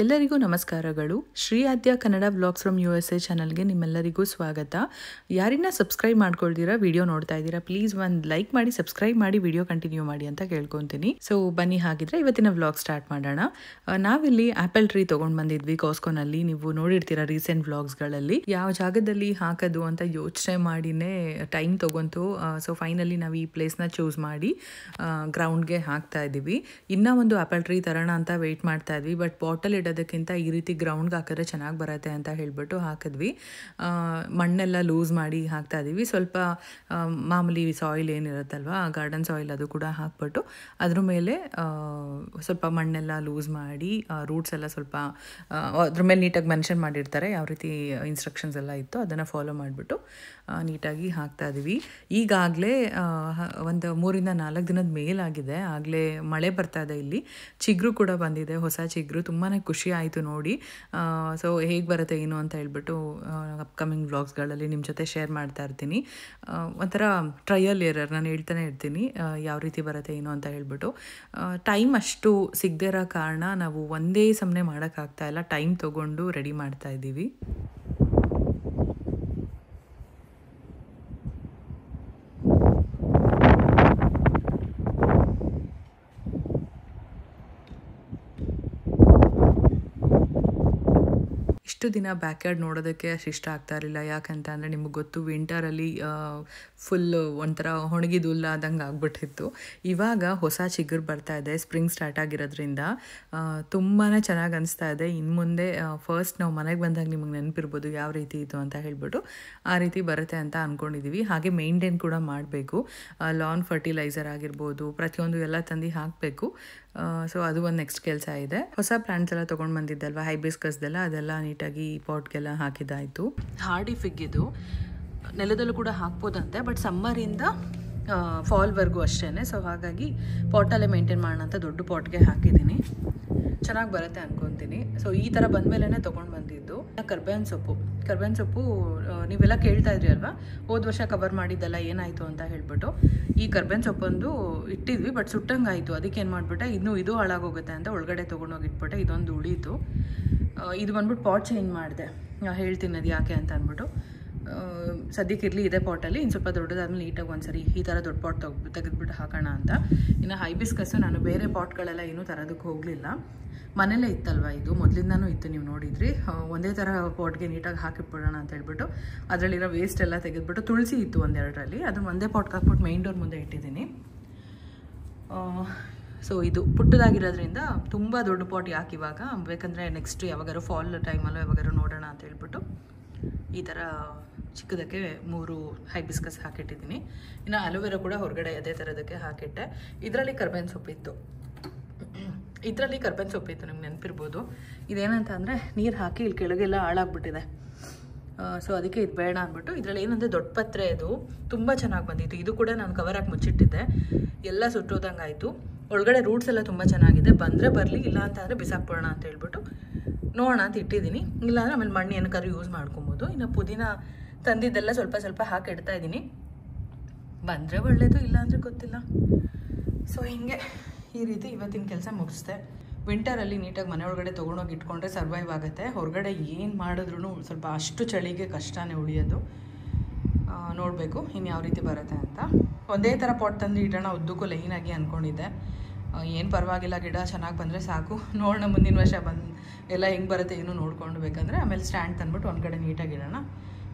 ಎಲ್ಲರಿಗೂ ನಮಸ್ಕಾರಗಳು. ಶ್ರೀ ಆದ್ಯ Kannada vlogs from USA ಚಾನಲ್ಗೆ ನಿಮ್ಮೆಲ್ಲರಿಗೂ ಸ್ವಾಗತ. ಯಾರಿನ್ನ ಸಬ್ಸ್ಕ್ರೈಬ್ ಮಾಡ್ಕೊಳ್ತೀರಾ ವಿಡಿಯೋ ನೋಡ್ತಾ ಇದ್ದೀರಾ, ಪ್ಲೀಸ್ ಒಂದು ಲೈಕ್ ಮಾಡಿ, ಸಬ್ಸ್ಕ್ರೈಬ್ ಮಾಡಿ, ವಿಡಿಯೋ ಕಂಟಿನ್ಯೂ ಮಾಡಿ ಅಂತ ಕೇಳ್ಕೊತೀನಿ. ಸೊ ಬನ್ನಿ, ಹಾಗಿದ್ರೆ ಇವತ್ತಿನ ವ್ಲಾಗ್ ಸ್ಟಾರ್ಟ್ ಮಾಡೋಣ. ನಾವಿಲ್ಲಿ ಆಪಲ್ ಟ್ರೀ ತೊಗೊಂಡು ಬಂದಿದ್ವಿ ಕಾಸ್ಕೋನಲ್ಲಿ. ನೀವು ನೋಡಿರ್ತೀರಾ ರೀಸೆಂಟ್ ವ್ಲಾಗ್ಸ್ಗಳಲ್ಲಿ. ಯಾವ ಜಾಗದಲ್ಲಿ ಹಾಕೋದು ಅಂತ ಯೋಚನೆ ಮಾಡಿನೇ ಟೈಮ್ ತೊಗೊಂತು. ಸೊ ಫೈನಲಿ ನಾವು ಈ ಪ್ಲೇಸ್ನ ಚೂಸ್ ಮಾಡಿ ಗ್ರೌಂಡ್ಗೆ ಹಾಕ್ತಾ ಇದ್ದೀವಿ. ಇನ್ನೂ ಒಂದು ಆಪಲ್ ಟ್ರೀ ತರೋಣ ಅಂತ ವೆಯ್ಟ್ ಮಾಡ್ತಾ ಇದ್ವಿ, ಬಟ್ ಬಾಟಲ್ ಇಡೋದಕ್ಕಿಂತ ಈ ರೀತಿ ಗ್ರೌಂಡ್ಗೆ ಹಾಕಿದ್ರೆ ಚೆನ್ನಾಗಿ ಬರುತ್ತೆ ಅಂತ ಹೇಳ್ಬಿಟ್ಟು ಹಾಕಿದ್ವಿ. ಮಣ್ಣೆಲ್ಲ ಲೂಸ್ ಮಾಡಿ ಹಾಕ್ತಾ ಇದ್ದೀವಿ. ಸ್ವಲ್ಪ ಮಾಮೂಲಿ ಸಾಯಿಲ್ ಏನಿರುತ್ತಲ್ವ, ಗಾರ್ಡನ್ ಸಾಯಿಲ್ ಅದು ಕೂಡ ಹಾಕ್ಬಿಟ್ಟು ಅದ್ರ ಮೇಲೆ ಸ್ವಲ್ಪ ಮಣ್ಣೆಲ್ಲ ಲೂಸ್ ಮಾಡಿ, ರೂಟ್ಸ್ ಎಲ್ಲ ಸ್ವಲ್ಪ ಅದ್ರ ಮೇಲೆ ನೀಟಾಗಿ ಮೆನ್ಷನ್ ಮಾಡಿರ್ತಾರೆ ಯಾವ ರೀತಿ ಇನ್ಸ್ಟ್ರಕ್ಷನ್ಸ್ ಎಲ್ಲ ಇತ್ತು, ಅದನ್ನು ಫಾಲೋ ಮಾಡಿಬಿಟ್ಟು ನೀಟಾಗಿ ಹಾಕ್ತಾ ಇದ್ದೀವಿ. ಈಗಾಗಲೇ ಒಂದು 3 ರಿಂದ 4 ದಿನದ ಮೇಲಾಗಿದೆ. ಆಗಲೇ ಮಳೆ ಬರ್ತಾ ಇದೆ. ಇಲ್ಲಿ ಚಿಗುರು ಕೂಡ ಬಂದಿದೆ, ಹೊಸ ಚಿಗುರು. ತುಂಬಾ ಖುಷಿ ಆಯಿತು ನೋಡಿ. ಸೊ ಹೇಗೆ ಬರುತ್ತೆ ಏನು ಅಂತ ಹೇಳ್ಬಿಟ್ಟು ಅಪ್ಕಮಿಂಗ್ ವ್ಲಾಗ್ಸ್ಗಳಲ್ಲಿ ನಿಮ್ಮ ಜೊತೆ ಶೇರ್ ಮಾಡ್ತಾ ಇರ್ತೀನಿ. ಒಂಥರ ಟ್ರಯಲ್ ಎರರ್, ನಾನು ಹೇಳ್ತಾನೆ ಇರ್ತೀನಿ ಯಾವ ರೀತಿ ಬರುತ್ತೆ ಏನು ಅಂತ ಹೇಳ್ಬಿಟ್ಟು. ಟೈಮ್ ಅಷ್ಟು ಸಿಗದೇ ಇರೋ ಕಾರಣ ನಾವು ಒಂದೇ ಸಮನೆ ಮಾಡೋಕ್ಕಾಗ್ತಾ ಇಲ್ಲ, ಟೈಮ್ ತೊಗೊಂಡು ರೆಡಿ ಮಾಡ್ತಾ ಇದ್ದೀವಿ. ಇಷ್ಟು ದಿನ ಬ್ಯಾಕ್ ಯಾರ್ಡ್ ನೋಡೋದಕ್ಕೆ ಅಷ್ಟು ಇಷ್ಟ ಆಗ್ತಾ ಇರಲಿಲ್ಲ. ಯಾಕಂತ ಅಂದರೆ ನಿಮಗೆ ಗೊತ್ತು, ವಿಂಟರಲ್ಲಿ ಫುಲ್ಲು ಒಂಥರ ಒಣಗಿದ ಹುಲ್ಲಾದಂಗೆ ಆಗ್ಬಿಟ್ಟಿತ್ತು. ಇವಾಗ ಹೊಸ ಚಿಗುರು ಬರ್ತಾ ಇದೆ, ಸ್ಪ್ರಿಂಗ್ ಸ್ಟಾರ್ಟ್ ಆಗಿರೋದ್ರಿಂದ ತುಂಬಾ ಚೆನ್ನಾಗಿ ಅನಿಸ್ತಾ ಇದೆ. ಇನ್ನು ಮುಂದೆ ಫಸ್ಟ್ ನಾವು ಮನೆಗೆ ಬಂದಾಗ ನಿಮಗೆ ನೆನಪಿರ್ಬೋದು ಯಾವ ರೀತಿ ಇತ್ತು ಅಂತ ಹೇಳ್ಬಿಟ್ಟು. ಆ ರೀತಿ ಬರುತ್ತೆ ಅಂತ ಅಂದ್ಕೊಂಡಿದ್ದೀವಿ. ಹಾಗೆ ಮೇಂಟೈನ್ ಕೂಡ ಮಾಡಬೇಕು. ಲಾನ್ ಫರ್ಟಿಲೈಸರ್ ಆಗಿರ್ಬೋದು, ಪ್ರತಿಯೊಂದು ಎಲ್ಲ ತಂದು ಹಾಕಬೇಕು. ಸೊ ಅದು ಒಂದು ನೆಕ್ಸ್ಟ್ ಕೆಲಸ ಇದೆ. ಹೊಸ ಪ್ಲಾಂಟ್ಸ್ ಎಲ್ಲ ತೊಗೊಂಡು ಬಂದಿದ್ದಲ್ವ, ಹೈಬಿಸ್ಕಸ್ದೆಲ್ಲ, ಅದೆಲ್ಲ ನೀಟಾಗಿ ಪಾಟ್ಗೆಲ್ಲ ಹಾಕಿದ್ದಾಯಿತು. ಹಾರ್ಡಿ ಫಿಗ್ ಇದು ನೆಲದಲ್ಲೂ ಕೂಡ ಹಾಕ್ಬೋದಂತೆ, ಬಟ್ ಸಮ್ಮರಿಂದ ಫಾಲ್ವರೆಗೂ ಅಷ್ಟೇ. ಸೊ ಹಾಗಾಗಿ ಪಾಟಲ್ಲೇ ಮೇಂಟೈನ್ ಮಾಡೋಣ ಅಂತ ದೊಡ್ಡ ಪಾಟ್ಗೆ ಹಾಕಿದ್ದೀನಿ. ಚೆನ್ನಾಗಿ ಬರುತ್ತೆ ಅಂದ್ಕೊತೀನಿ. ಸೊ ಈ ಥರ ಬಂದಮೇಲೆ ತೊಗೊಂಡು ಬಂದಿದ್ದು. ಕರ್ಬೇವಿನ ಸೊಪ್ಪು ನೀವೆಲ್ಲ ಕೇಳ್ತಾ ಇದ್ರಿ ಅಲ್ವಾ, ಹೋದ ವರ್ಷ ಕವರ್ ಮಾಡಿದ್ದೆಲ್ಲ ಏನಾಯಿತು ಅಂತ ಹೇಳ್ಬಿಟ್ಟು. ಈ ಕರ್ಬೇವಿನ ಸೊಪ್ಪೊಂದು ಇಟ್ಟಿದ್ವಿ, ಬಟ್ ಸುಟ್ಟಂಗೆ ಆಯಿತು. ಅದಕ್ಕೆ ಏನು ಮಾಡಿಬಿಟ್ಟೆ, ಇದು ಹಾಳಾಗೋಗುತ್ತೆ ಅಂತ ಒಳಗಡೆ ತೊಗೊಂಡೋಗಿ ಇಟ್ಬಿಟ್ಟೆ. ಇದೊಂದು ಉಳೀತು. ಇದು ಬಂದ್ಬಿಟ್ಟು ಪಾಟ್ ಚೇಂಜ್ ಮಾಡಿದೆ. ಹೇಳ್ತೀನಿ ಅದು ಯಾಕೆ ಅಂತ ಅಂದ್ಬಿಟ್ಟು. ಸದ್ಯಕ್ಕಿರಲಿ ಇದೇ ಪಾಟಲ್ಲಿ, ಇನ್ನು ಸ್ವಲ್ಪ ದೊಡ್ಡದಾದ್ಮೇಲೆ ನೀಟಾಗಿ ಒಂದ್ಸರಿ ಈ ಥರ ದೊಡ್ಡ ಪಾಟ್ ತೆಗೆದ್ಬಿಟ್ಟು ಹಾಕೋಣ ಅಂತ. ಇನ್ನು ಹೈಬಿಸ್ಕಸ್ಸು ನಾನು ಬೇರೆ ಪಾಟ್ಗಳೆಲ್ಲ ಏನೂ ತರೋದಕ್ಕೆ ಹೋಗಲಿಲ್ಲ, ಮನೇಲೇ ಇತ್ತಲ್ವ. ಇದು ಮೊದಲಿಂದನೂ ಇತ್ತು, ನೀವು ನೋಡಿದ್ರಿ. ಒಂದೇ ಥರ ಪಾಟ್ಗೆ ನೀಟಾಗಿ ಹಾಕಿಬಿಡೋಣ ಅಂತ ಹೇಳ್ಬಿಟ್ಟು ಅದರಲ್ಲಿರೋ ವೇಸ್ಟ್ ಎಲ್ಲ ತೆಗೆದ್ಬಿಟ್ಟು, ತುಳಸಿ ಇತ್ತು ಒಂದೆರಡರಲ್ಲಿ, ಅದನ್ನು ಒಂದೇ ಪಾಟ್ಗೆ ಹಾಕ್ಬಿಟ್ಟು ಮೈನ್ ಡೋರ್ ಮುಂದೆ ಇಟ್ಟಿದ್ದೀನಿ. ಸೊ ಇದು ಪುಟ್ಟದಾಗಿರೋದ್ರಿಂದ ತುಂಬ ದೊಡ್ಡ ಪಾಟ್ ಯಾಕೆ ಇವಾಗ, ಬೇಕಂದರೆ ನೆಕ್ಸ್ಟ್ ಯಾವಾಗಾರು ಫಾಲ್ ಟೈಮಲ್ಲೋ ಯಾವಾಗಾರು ನೋಡೋಣ ಅಂತ ಹೇಳ್ಬಿಟ್ಟು ಈ ಥರ ಚಿಕ್ಕದಕ್ಕೆ 3 ಹೈಬಿಸ್ಕಸ್ ಹಾಕಿಟ್ಟಿದ್ದೀನಿ. ಇನ್ನು ಅಲೋವೆರಾ ಕೂಡ ಹೊರಗಡೆ ಅದೇ ಥರದಕ್ಕೆ ಹಾಕಿಟ್ಟೆ. ಇದರಲ್ಲಿ ಕರ್ಬೇವಿನ ಸೊಪ್ಪಿತ್ತು, ನಿಮ್ಗೆ ನೆನಪಿರ್ಬೋದು. ಇದೇನಂತ ಅಂದರೆ ನೀರು ಹಾಕಿ ಇಲ್ಲಿ ಕೆಳಗೆಲ್ಲ ಹಾಳಾಗ್ಬಿಟ್ಟಿದೆ. ಸೊ ಅದಕ್ಕೆ ಇದು ಬೇಡ ಅಂದ್ಬಿಟ್ಟು ಇದರಲ್ಲಿ ಏನಂದರೆ ದೊಡ್ಡ ಪತ್ರೆ, ಇದು ತುಂಬ ಚೆನ್ನಾಗಿ ಬಂದಿತ್ತು. ಇದು ಕೂಡ ನಾನು ಕವರ್ ಹಾಕಿ ಮುಚ್ಚಿಟ್ಟಿದ್ದೆ, ಎಲ್ಲ ಸುಟ್ಟೋದಂಗೆ ಆಯಿತು. ಒಳಗಡೆ ರೂಟ್ಸ್ ಎಲ್ಲ ತುಂಬ ಚೆನ್ನಾಗಿದೆ. ಬಂದರೆ ಬರಲಿ, ಇಲ್ಲ ಅಂತ ಅಂದರೆ ಬಿಸಾಕ್ಬಿಡೋಣ ಅಂತ ಹೇಳ್ಬಿಟ್ಟು ನೋಡೋಣ ಅಂತ ಇಟ್ಟಿದ್ದೀನಿ. ಇಲ್ಲಾಂದರೆ ಆಮೇಲೆ ಮಣ್ಣು ಏನಕ್ಕಾದ್ರೂ ಯೂಸ್ ಮಾಡ್ಕೊಬೋದು. ಇನ್ನು ಪುದೀನ ತಂದಿದ್ದೆಲ್ಲ ಸ್ವಲ್ಪ ಸ್ವಲ್ಪ ಹಾಕಿ ಇಡ್ತಾ ಇದ್ದೀನಿ. ಬಂದರೆ ಒಳ್ಳೆಯದು, ಇಲ್ಲ ಅಂದರೆ ಗೊತ್ತಿಲ್ಲ. ಸೊ ಹೀಗೆ ಈ ರೀತಿ ಇವತ್ತಿನ ಕೆಲಸ ಮುಗಿಸ್ದೆ. ವಿಂಟರಲ್ಲಿ ನೀಟಾಗಿ ಮನೆ ಒಳಗಡೆ ತೊಗೊಂಡೋಗಿ ಇಟ್ಕೊಂಡ್ರೆ ಸರ್ವೈವ್ ಆಗುತ್ತೆ. ಹೊರಗಡೆ ಏನು ಮಾಡಿದ್ರೂ ಸ್ವಲ್ಪ ಅಷ್ಟು ಚಳಿಗೆ ಕಷ್ಟನೇ ಉಳಿಯೋದು. ನೋಡಬೇಕು ಇನ್ನು ಯಾವ ರೀತಿ ಬರುತ್ತೆ ಅಂತ. ಒಂದೇ ಥರ ಪಾಟ್ ತಂದು ಇಡೋಣ ಉದ್ದಕ್ಕೂ ಲೈನಾಗಿ ಅಂದ್ಕೊಂಡಿದ್ದೆ. ಏನು ಪರವಾಗಿಲ್ಲ, ಗಿಡ ಚೆನ್ನಾಗಿ ಬಂದರೆ ಸಾಕು. ನೋಡೋಣ ಮುಂದಿನ ವರ್ಷ ಎಲ್ಲ ಹೆಂಗೆ ಬರುತ್ತೆ ಏನು ನೋಡ್ಕೊಂಡು, ಬೇಕಂದರೆ ಆಮೇಲೆ ಸ್ಟ್ಯಾಂಡ್ ತಂದ್ಬಿಟ್ಟು ಒಂದು ಕಡೆ ನೀಟಾಗಿ ಇಡೋಣ.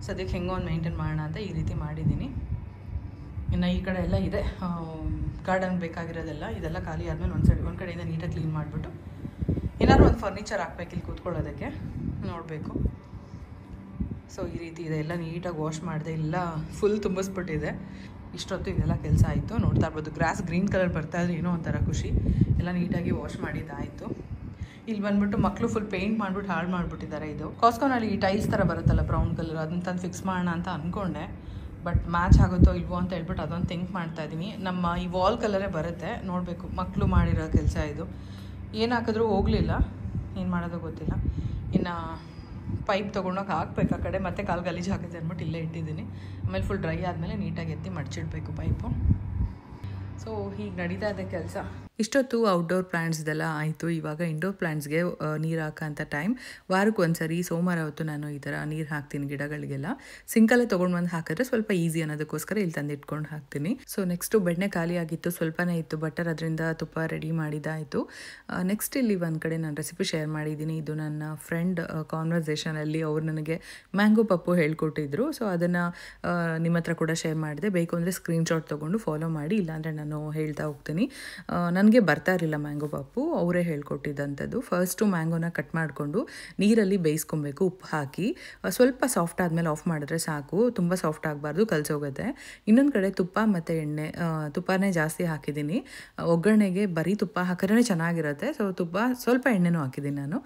ಸದ್ಯಕ್ಕೆ ಹೆಂಗೋ ಒಂದು ಮೇಂಟೈನ್ ಮಾಡೋಣ ಅಂತ ಈ ರೀತಿ ಮಾಡಿದ್ದೀನಿ. ಇನ್ನು ಈ ಕಡೆ ಎಲ್ಲ ಇದೆ ಗಾರ್ಡನ್ ಬೇಕಾಗಿರೋದೆಲ್ಲ, ಇದೆಲ್ಲ ಖಾಲಿ ಆದಮೇಲೆ ಒಂದು ಕಡೆಯಿಂದ ನೀಟಾಗಿ ಕ್ಲೀನ್ ಮಾಡಿಬಿಟ್ಟು ಏನಾದ್ರು ಒಂದು ಫರ್ನಿಚರ್ ಹಾಕ್ಬೇಕು ಇಲ್ಲಿ ಕೂತ್ಕೊಳ್ಳೋದಕ್ಕೆ, ನೋಡಬೇಕು. ಸೊ ಈ ರೀತಿ ಇದೆ, ಎಲ್ಲ ನೀಟಾಗಿ ವಾಶ್ ಮಾಡಿದೆ, ಇಲ್ಲ ಫುಲ್ ತುಂಬಿಸ್ಬಿಟ್ಟಿದೆ. ಇಷ್ಟೊತ್ತು ಇದೆಲ್ಲ ಕೆಲಸ ಆಯಿತು. ನೋಡ್ತಾ ಇರ್ಬೋದು, ಗ್ರಾಸ್ ಗ್ರೀನ್ ಕಲರ್ ಬರ್ತಾಯಿದ್ರೆ ಏನೋ ಒಂಥರ ಖುಷಿ. ಎಲ್ಲ ನೀಟಾಗಿ ವಾಶ್ ಮಾಡಿದ್ದಾಯಿತು. ಇಲ್ಲಿ ಬಂದ್ಬಿಟ್ಟು ಮಕ್ಕಳು ಫುಲ್ ಪೇಂಟ್ ಮಾಡಿಬಿಟ್ಟು ಹಾಳು ಮಾಡಿಬಿಟ್ಟಿದ್ದಾರೆ. ಇದು ಕಾಸ್ಕೋನಲ್ಲಿ ಈ ಟೈಲ್ಸ್ ಥರ ಬರುತ್ತಲ್ಲ ಬ್ರೌನ್ ಕಲರ್, ಅದನ್ನ ತಂದು ಫಿಕ್ಸ್ ಮಾಡೋಣ ಅಂತ ಅಂದ್ಕೊಂಡೆ, ಬಟ್ ಮ್ಯಾಚ್ ಆಗುತ್ತೋ ಇಲ್ವೋ ಅಂತ ಹೇಳ್ಬಿಟ್ಟು ಅದೊಂದು ಥಿಂಕ್ ಮಾಡ್ತಾಯಿದ್ದೀನಿ. ನಮ್ಮ ಈ ವಾಲ್ ಕಲರೇ ಬರುತ್ತೆ, ನೋಡಬೇಕು. ಮಕ್ಕಳು ಮಾಡಿರೋ ಕೆಲಸ ಇದು. ಏನು ಹಾಕಿದ್ರೂ ಹೋಗಲಿಲ್ಲ, ಏನು ಮಾಡೋದೋ ಗೊತ್ತಿಲ್ಲ. ಇನ್ನು ಪೈಪ್ ತೊಗೊಂಡೋಗಿ ಹಾಕ್ಬೇಕು ಆ ಕಡೆ, ಮತ್ತೆ ಕಾಲು ಗಲೀಜು ಹಾಕಿದೆ ಅಂದ್ಬಿಟ್ಟು ಇಲ್ಲೇ ಇಟ್ಟಿದ್ದೀನಿ. ಆಮೇಲೆ ಫುಲ್ ಡ್ರೈ ಆದಮೇಲೆ ನೀಟಾಗಿ ಎತ್ತಿ ಮಡ್ಚಿಡಬೇಕು ಪೈಪು. ಸೊ ಹೀಗೆ ನಡೀತಾ ಇದೆ ಕೆಲಸ. ಇಷ್ಟೊತ್ತು ಔಟ್ಡೋರ್ ಪ್ಲಾಂಟ್ಸ್ದೆಲ್ಲ ಆಯಿತು. ಇವಾಗ ಇಂಡೋರ್ ಪ್ಲಾಂಟ್ಸ್ಗೆ ನೀರು ಹಾಕೋಂಥ ಟೈಮ್. ವಾರಕ್ಕೆ ಒಂದ್ಸರಿ ಸೋಮವಾರ ಹೊತ್ತು ನಾನು ಈ ಥರ ನೀರು ಹಾಕ್ತೀನಿ ಗಿಡಗಳಿಗೆಲ್ಲ. ಸಿಂಕಲ್ಲೇ ತೊಗೊಂಡು ಬಂದು ಹಾಕಿದ್ರೆ ಸ್ವಲ್ಪ ಈಸಿ ಅನ್ನೋದಕ್ಕೋಸ್ಕರ ಇಲ್ಲಿ ತಂದು ಇಟ್ಕೊಂಡು ಹಾಕ್ತೀನಿ. ಸೊ ನೆಕ್ಸ್ಟು ಬೆಣ್ಣೆ ಖಾಲಿ ಆಗಿತ್ತು, ಸ್ವಲ್ಪನೇ ಇತ್ತು ಬಟರ್, ಅದರಿಂದ ತುಪ್ಪ ರೆಡಿ ಮಾಡಿದ್ದಾಯಿತು. ನೆಕ್ಸ್ಟ್ ಇಲ್ಲಿ ಒಂದು ಕಡೆ ನಾನು ರೆಸಿಪಿ ಶೇರ್ ಮಾಡಿದ್ದೀನಿ. ಇದು ನನ್ನ ಫ್ರೆಂಡ್ ಕಾನ್ವರ್ಸೇಷನಲ್ಲಿ ಅವ್ರು ನನಗೆ ಮ್ಯಾಂಗೋ ಪಪ್ಪು ಹೇಳ್ಕೊಟ್ಟಿದ್ರು. ಸೊ ಅದನ್ನು ನಿಮ್ಮ ಹತ್ರ ಕೂಡ ಶೇರ್ ಮಾಡಿದೆ. ಬೇಕು ಅಂದರೆ ಸ್ಕ್ರೀನ್ಶಾಟ್ ತೊಗೊಂಡು ಫಾಲೋ ಮಾಡಿ, ಇಲ್ಲಾಂದರೆ ನಾನು ಹೇಳ್ತಾ ಹೋಗ್ತೀನಿ. ನನಗೆ ಬರ್ತಾ ಇರಲಿಲ್ಲ ಮ್ಯಾಂಗೋ ಪಪ್ಪು, ಅವರೇ ಹೇಳ್ಕೊಟ್ಟಿದ್ದಂಥದ್ದು. ಫಸ್ಟು ಮ್ಯಾಂಗೋನ ಕಟ್ ಮಾಡಿಕೊಂಡು ನೀರಲ್ಲಿ ಬೇಯಿಸ್ಕೊಬೇಕು ಉಪ್ಪು ಹಾಕಿ. ಸ್ವಲ್ಪ ಸಾಫ್ಟ್ ಆದಮೇಲೆ ಆಫ್ ಮಾಡಿದ್ರೆ ಸಾಕು, ತುಂಬ ಸಾಫ್ಟ್ ಆಗಬಾರ್ದು, ಕಲಸೋಗುತ್ತೆ. ಇನ್ನೊಂದು ಕಡೆ ತುಪ್ಪ ಮತ್ತು ಎಣ್ಣೆ, ತುಪ್ಪನೇ ಜಾಸ್ತಿ ಹಾಕಿದ್ದೀನಿ. ಒಗ್ಗರಣೆಗೆ ಬರೀ ತುಪ್ಪ ಹಾಕಿದ್ರೆ ಚೆನ್ನಾಗಿರುತ್ತೆ. ಸೊ ತುಪ್ಪ ಸ್ವಲ್ಪ ಎಣ್ಣೆನೂ ಹಾಕಿದ್ದೀನಿ ನಾನು.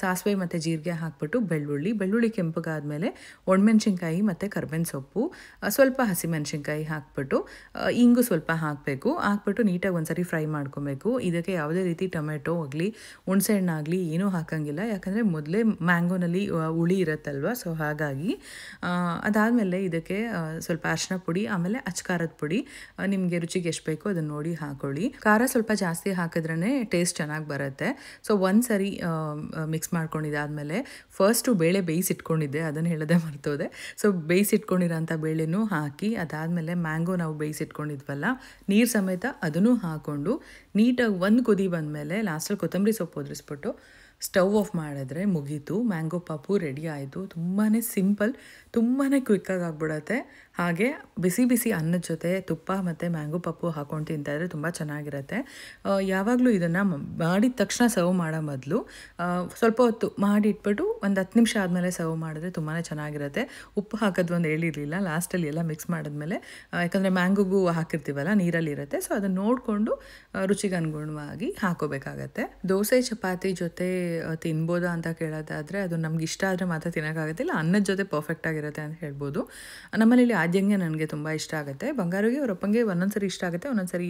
ಸಾಸಿವೆ ಮತ್ತು ಜೀರಿಗೆ ಹಾಕ್ಬಿಟ್ಟು ಬೆಳ್ಳುಳ್ಳಿ ಕೆಂಪಗಾದ್ಮೇಲೆ ಒಣಮೆಣ್ಸಿನ್ಕಾಯಿ ಮತ್ತು ಕರ್ಬೇವಿನ ಸೊಪ್ಪು, ಸ್ವಲ್ಪ ಹಸಿಮೆಣ್ಸಿನ್ಕಾಯಿ ಹಾಕ್ಬಿಟ್ಟು ಇಂಗು ಸ್ವಲ್ಪ ಹಾಕಬೇಕು. ಹಾಕ್ಬಿಟ್ಟು ನೀಟಾಗಿ ಒಂದ್ಸರಿ ಫ್ರೈ ಮಾಡ್ಕೊಬೇಕು. ಇದಕ್ಕೆ ಯಾವುದೇ ರೀತಿ ಟೊಮೆಟೊ ಆಗಲಿ ಹುಣಸೆ ಹಣ್ಣಾಗಲಿ ಏನೂ ಹಾಕೋಂಗಿಲ್ಲ, ಯಾಕಂದರೆ ಮೊದಲೇ ಮ್ಯಾಂಗೋನಲ್ಲಿ ಹುಳಿ ಇರುತ್ತಲ್ವ. ಸೊ ಹಾಗಾಗಿ ಅದಾದಮೇಲೆ ಇದಕ್ಕೆ ಸ್ವಲ್ಪ ಅರಿಶಿನ ಪುಡಿ, ಆಮೇಲೆ ಅಚ್ಕಾರದ ಪುಡಿ, ನಿಮಗೆ ರುಚಿಗೆ ಎಷ್ಟು ಬೇಕೋ ಅದನ್ನು ನೋಡಿ ಹಾಕೊಳ್ಳಿ. ಖಾರ ಸ್ವಲ್ಪ ಜಾಸ್ತಿ ಹಾಕಿದ್ರೇ ಟೇಸ್ಟ್ ಚೆನ್ನಾಗಿ ಬರುತ್ತೆ. ಸೊ ಒಂದ್ಸರಿ ಮಿಕ್ಸ್ ಮಾಡ್ಕೊಂಡಿದ್ದಾದಮೇಲೆ ಫಸ್ಟು ಬೇಳೆ ಬೇಯಿಸಿಟ್ಕೊಂಡಿದ್ದೆ, ಅದನ್ನು ಹೇಳೋದೇ ಮರ್ತೋದೆ. ಸೊ ಬೇಯಿಸಿಟ್ಕೊಂಡಿರೋಂಥ ಬೇಳೆನೂ ಹಾಕಿ, ಅದಾದಮೇಲೆ ಮ್ಯಾಂಗೋ ನಾವು ಬೇಯಿಸಿಟ್ಕೊಂಡಿದ್ವಲ್ಲ ನೀರು ಸಮೇತ ಅದನ್ನು ಹಾಕ್ಕೊಂಡು ನೀಟಾಗಿ ಒಂದು ಕುದಿ ಬಂದಮೇಲೆ ಲಾಸ್ಟಲ್ಲಿ ಕೊತ್ತಂಬರಿ ಸೊಪ್ಪು ಉದುರಿಸ್ಬಿಟ್ಟು ಸ್ಟವ್ ಆಫ್ ಮಾಡಿದ್ರೆ ಮುಗೀತು. ಮ್ಯಾಂಗೋ ಪಪ್ಪು ರೆಡಿ ಆಯಿತು. ತುಂಬಾ ಸಿಂಪಲ್, ತುಂಬಾ ಕ್ವಿಕ್ಕಾಗಿ ಆಗಿಬಿಡತ್ತೆ. ಹಾಗೆ ಬಿಸಿ ಬಿಸಿ ಅನ್ನದ ಜೊತೆ ತುಪ್ಪ ಮತ್ತು ಮ್ಯಾಂಗೋ ಪಪ್ಪು ಹಾಕ್ಕೊಂಡು ತಿಂತಾಯಿದ್ರೆ ತುಂಬ ಚೆನ್ನಾಗಿರುತ್ತೆ. ಯಾವಾಗಲೂ ಇದನ್ನು ಮಾಡಿದ ತಕ್ಷಣ ಸರ್ವ್ ಮಾಡೋ ಮೊದಲು ಸ್ವಲ್ಪ ಹೊತ್ತು ಮಾಡಿ ಇಟ್ಬಿಟ್ಟು ಒಂದು 10 ನಿಮಿಷ ಆದಮೇಲೆ ಸರ್ವ್ ಮಾಡಿದ್ರೆ ತುಂಬಾ ಚೆನ್ನಾಗಿರುತ್ತೆ. ಉಪ್ಪು ಹಾಕೋದು ಒಂದು ಹೇಳಿರಲಿಲ್ಲ, ಲಾಸ್ಟಲ್ಲಿ ಎಲ್ಲ ಮಿಕ್ಸ್ ಮಾಡಿದ್ಮೇಲೆ, ಯಾಕಂದರೆ ಮ್ಯಾಂಗೋಗೂ ಹಾಕಿರ್ತೀವಲ್ಲ ನೀರಲ್ಲಿರುತ್ತೆ. ಸೊ ಅದನ್ನು ನೋಡಿಕೊಂಡು ರುಚಿಗೆ ಅನುಗುಣವಾಗಿ ಹಾಕೋಬೇಕಾಗತ್ತೆ. ದೋಸೆ ಚಪಾತಿ ಜೊತೆ ತಿನ್ಬೋದಾ ಅಂತ ಕೇಳೋದಾದರೆ ಅದು ನಮ್ಗೆ ಇಷ್ಟ ಆದರೆ ಮಾತ್ರ ತಿನ್ನೋಕ್ಕಾಗತ್ತಿಲ್ಲ, ಅನ್ನದ ಜೊತೆ ಪರ್ಫೆಕ್ಟ್ ಆಗಿರುತ್ತೆ ಅಂತ ಹೇಳ್ಬೋದು. ನಮ್ಮನೇಲಿ ಆದ್ಯಂಗೆ ನನಗೆ ತುಂಬ ಇಷ್ಟ ಆಗುತ್ತೆ. ಬಂಗಾರಿಗೆ ಅವ್ರ ಅಪ್ಪಂಗೆ ಒಂದೊಂದ್ಸರಿ ಇಷ್ಟ ಆಗುತ್ತೆ, ಒಂದೊಂದ್ಸರಿ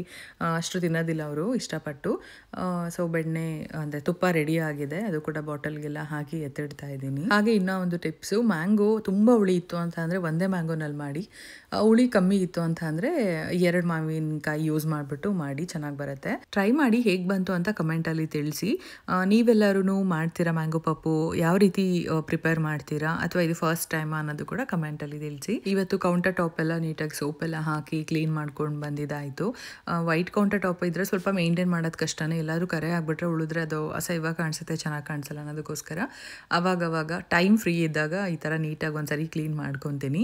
ಅಷ್ಟು ತಿನ್ನೋದಿಲ್ಲ ಅವರು ಇಷ್ಟಪಟ್ಟು. ಸೊ ಬೆಣ್ಣೆ ಅಂದರೆ ತುಪ್ಪ ರೆಡಿ ಆಗಿದೆ, ಅದು ಕೂಡ ಬಾಟಲ್ಗೆಲ್ಲ ಹಾಕಿ ಎತ್ತಿಡ್ತಾ ಇದ್ದೀನಿ. ಹಾಗೆ ಇನ್ನೂ ಒಂದು ಟಿಪ್ಸು, ಮ್ಯಾಂಗೋ ತುಂಬ ಹುಳಿ ಇತ್ತು ಅಂತ ಅಂದರೆ ಒಂದೇ ಮ್ಯಾಂಗೋನಲ್ಲಿ ಮಾಡಿ, ಹುಳಿ ಕಮ್ಮಿ ಇತ್ತು ಅಂತ ಅಂದರೆ 2 ಮಾವಿನಕಾಯಿ ಯೂಸ್ ಮಾಡಿಬಿಟ್ಟು ಮಾಡಿ, ಚೆನ್ನಾಗಿ ಬರುತ್ತೆ. ಟ್ರೈ ಮಾಡಿ ಹೇಗೆ ಬಂತು ಅಂತ ಕಮೆಂಟಲ್ಲಿ ತಿಳಿಸಿ. ನೀವೆಲ್ಲರೂ ಮಾಡ್ತೀರಾ ಮ್ಯಾಂಗೋ ಪಪ್ಪು, ಯಾವ ರೀತಿ ಪ್ರಿಪೇರ್ ಮಾಡ್ತೀರಾ, ಅಥವಾ ಇದು ಫಸ್ಟ್ ಟೈಮ್ ಅನ್ನೋದು ಕೂಡ ಕಮೆಂಟಲ್ಲಿ ತಿಳಿಸಿ. ಇವತ್ತು ಕೌಂಟರ್ ಟಾಪ್ ಎಲ್ಲ ನೀಟಾಗಿ ಸೋಪೆಲ್ಲ ಹಾಕಿ ಕ್ಲೀನ್ ಮಾಡ್ಕೊಂಡು ಬಂದಿದ್ದಾಯಿತು. ವೈಟ್ ಕೌಂಟರ್ ಟಾಪ್ ಇದ್ದರೆ ಸ್ವಲ್ಪ ಮೇಂಟೈನ್ ಮಾಡೋದು ಕಷ್ಟನೇ, ಎಲ್ಲಾದರೂ ಕರೆ ಆಗಿಬಿಟ್ರೆ ಉಳಿದ್ರೆ ಅದು ಅಸಹ್ಯವಾಗಿ ಕಾಣಿಸುತ್ತೆ, ಚೆನ್ನಾಗಿ ಕಾಣಿಸಲ್ಲ ಅನ್ನೋದಕ್ಕೋಸ್ಕರ ಅವಾಗವಾಗ ಟೈಮ್ ಫ್ರೀ ಇದ್ದಾಗ ಈ ಥರ ನೀಟಾಗಿ ಒಂದ್ಸರಿ ಕ್ಲೀನ್ ಮಾಡ್ಕೊತೀನಿ.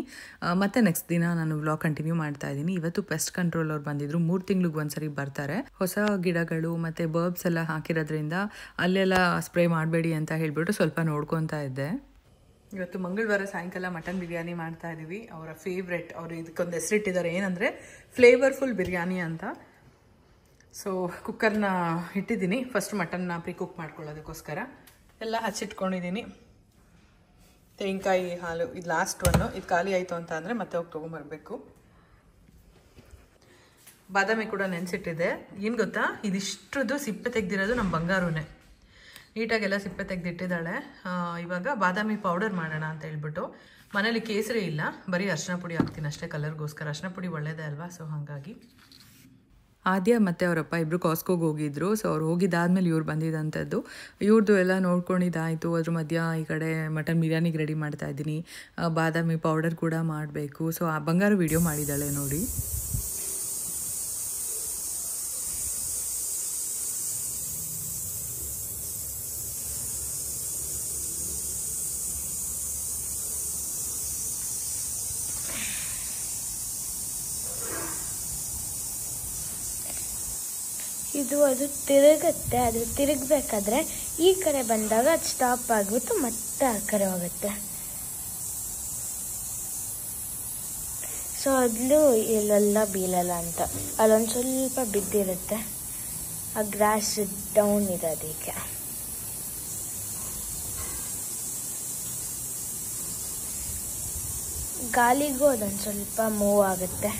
ಮತ್ತು ನೆಕ್ಸ್ಟ್ ದಿನ ನಾನು ವ್ಲಾಗ್ ಕಂಟಿನ್ಯೂ ಮಾಡ್ತಾ ಇದ್ದೀನಿ. ಇವತ್ತು ಪೆಸ್ಟ್ ಕಂಟ್ರೋಲ್ ಅವ್ರು ಬಂದಿದ್ರು, 3 ತಿಂಗಳಿಗೆ ಒಂದ್ಸರಿ ಬರ್ತಾರೆ. ಹೊಸ ಗಿಡಗಳು ಮತ್ತು ಬರ್ಬ್ಸ್ ಎಲ್ಲ ಹಾಕಿರೋದ್ರಿಂದ ಅಲ್ಲೆಲ್ಲ ಸ್ಪ್ರೇ ಮಾಡಬೇಡಿ ಅಂತ ಹೇಳಿಬಿಟ್ಟು ಸ್ವಲ್ಪ ನೋಡ್ಕೊತಾ ಇದ್ದೆ. ಇವತ್ತು ಮಂಗಳವಾರ ಸಾಯಂಕಾಲ ಮಟನ್ ಬಿರಿಯಾನಿ ಮಾಡ್ತಾ ಇದ್ದೀವಿ. ಅವರ ಫೇವ್ರೆಟ್, ಅವರು ಇದಕ್ಕೊಂದು ಹೆಸರಿಟ್ಟಿದ್ದಾರೆ, ಏನಂದರೆ ಫ್ಲೇವರ್ಫುಲ್ ಬಿರಿಯಾನಿ ಅಂತ. ಸೊ ಕುಕ್ಕರ್ನ ಇಟ್ಟಿದ್ದೀನಿ, ಫಸ್ಟ್ ಮಟನ್ನ ಪ್ರೀ ಕುಕ್ ಮಾಡ್ಕೊಳ್ಳೋದಕ್ಕೋಸ್ಕರ ಎಲ್ಲ ಹಚ್ಚಿಟ್ಕೊಂಡಿದ್ದೀನಿ. ತೆಂಗಿನಕಾಯಿ ಹಾಲು ಇದು ಲಾಸ್ಟ್ ಒನ್ನು, ಇದು ಖಾಲಿ ಆಯಿತು ಅಂತ ಅಂದರೆ ಮತ್ತೆ ಹೋಗಿ ತೊಗೊಂಬರ್ಬೇಕು. ಬಾದಾಮಿ ಕೂಡ ನೆನೆಸಿಟ್ಟಿದೆ. ಏನು ಗೊತ್ತಾ, ಇದಿಷ್ಟರದ್ದು ಸಿಪ್ಪೆ ತೆಗೆದಿರೋದು ನಮ್ಮ ಬಂಗಾರನೇ, ನೀಟಾಗೆಲ್ಲ ಸಿಪ್ಪೆ ತೆಗೆದಿಟ್ಟಿದ್ದಾಳೆ. ಇವಾಗ ಬಾದಾಮಿ ಪೌಡರ್ ಮಾಡೋಣ ಅಂತ ಹೇಳ್ಬಿಟ್ಟು, ಮನೇಲಿ ಕೇಸರಿ ಇಲ್ಲ, ಬರೀ ಅರಿಶಿನ ಪುಡಿ ಹಾಕ್ತೀನಿ ಅಷ್ಟೇ ಕಲರ್ಗೋಸ್ಕರ. ಅರಿಶಿನ ಪುಡಿ ಒಳ್ಳೆಯದೇ ಅಲ್ವಾ, ಸೊ ಹಾಗಾಗಿ. ಆದ್ಯ ಮತ್ತು ಅವರಪ್ಪ ಇಬ್ಬರು ಕಾಸ್ಕೋಗೆ ಹೋಗಿದ್ರು. ಸೊ ಅವ್ರು ಹೋಗಿದ್ದಾದ್ಮೇಲೆ ಇವ್ರು ಬಂದಿದ್ದಂಥದ್ದು. ಇವ್ರದ್ದು ಎಲ್ಲ ನೋಡ್ಕೊಂಡಿದ್ದಾಯಿತು. ಅದ್ರ ಮಧ್ಯ ಈ ಕಡೆ ಮಟನ್ ಬಿರಿಯಾನಿಗೆ ರೆಡಿ ಮಾಡ್ತಾ ಇದ್ದೀನಿ. ಬಾದಾಮಿ ಪೌಡರ್ ಕೂಡ ಮಾಡಬೇಕು. ಸೊ ಆ ಬಂಗಾರ ವಿಡಿಯೋ ಮಾಡಿದ್ದಾಳೆ ನೋಡಿ. ಇದು ಅದು ತಿರುಗುತ್ತೆ, ಅದು ತಿರುಗಬೇಕಾದ್ರೆ ಈ ಕಡೆ ಬಂದಾಗ ಅದು ಸ್ಟಾಪ್ ಆಗಿಬಿಟ್ಟು ಮತ್ತೆ ಆ ಕಡೆ ಹೋಗುತ್ತೆ. ಸೊ ಅದ್ಲು ಇಲ್ಲೆಲ್ಲ ಬೀಳಲ್ಲ ಅಂತ, ಅಲ್ಲೊಂದು ಸ್ವಲ್ಪ ಬಿದ್ದಿರುತ್ತೆ. ಆ ಗ್ರಾಸ್ ಡೌನ್ ಇದೆ ಅದಕ್ಕೆ. ಗಾಳಿಗೂ ಅದೊಂದು ಸ್ವಲ್ಪ ಮೂವ್ ಆಗುತ್ತೆ.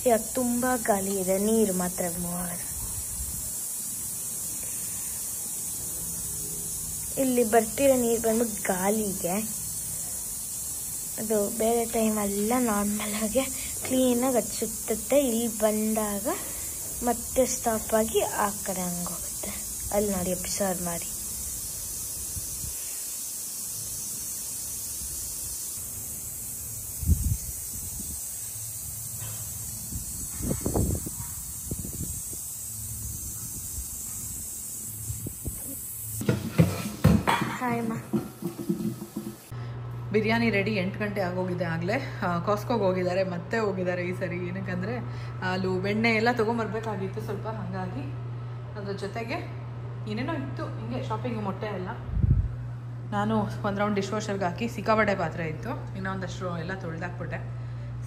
ಇವಾಗ ತುಂಬ ಗಾಳಿ ಇದೆ, ನೀರು ಮಾತ್ರ ಮೂವ್ ಆಗುತ್ತೆ. ಇಲ್ಲಿ ಬರ್ತಿರೋ ನೀರು ಬಂದ್ಬಿಟ್ಟು ಗಾಳಿಗೆ, ಅದು ಬೇರೆ ಟೈಮೆಲ್ಲ ನಾರ್ಮಲಾಗಿ ಕ್ಲೀನಾಗಿ ಅದು ಸುತ್ತುತ್ತೆ. ಇಲ್ಲಿ ಬಂದಾಗ ಮತ್ತೆ ಸ್ಟಾಪ್ ಆಗಿ ಆ ಕಡೆ ಹಂಗೆ ಹೋಗುತ್ತೆ. ಅಲ್ಲಿ ನೋಡಿ ಅಬ್ಸರ್ವ್ ಮಾಡಿ. ಹಾಯ್ ಅಮ್ಮ. ಬಿರಿಯಾನಿ ರೆಡಿ 8 ಗಂಟೆ ಆಗೋಗಿದೆ. ಆಗಲೇ ಕಾಸ್ಕೋಗೆ ಹೋಗಿದ್ದಾರೆ, ಮತ್ತೆ ಹೋಗಿದ್ದಾರೆ ಈ ಸರಿ. ಏನಕ್ಕಂದರೆ ಹಾಲು ಬೆಣ್ಣೆ ಎಲ್ಲ ತೊಗೊಂಬರ್ಬೇಕಾಗಿತ್ತು ಸ್ವಲ್ಪ, ಹಾಗಾಗಿ ಅದ್ರ ಜೊತೆಗೆ ಏನೇನೋ ಇತ್ತು ಹಿಂಗೆ ಶಾಪಿಂಗ್. ಮೊಟ್ಟೆ ಎಲ್ಲ ನಾನು ಒಂದು ರೌಂಡ್ ಡಿಶ್ ವಾಷರ್ಗೆ ಹಾಕಿ, ಸಿಕ್ಕಾಪಟ್ಟೆ ಪಾತ್ರೆ ಇತ್ತು, ಇನ್ನೊಂದಷ್ಟು ಎಲ್ಲ ತೊಳೆದಾಕ್ಬಿಟ್ಟೆ.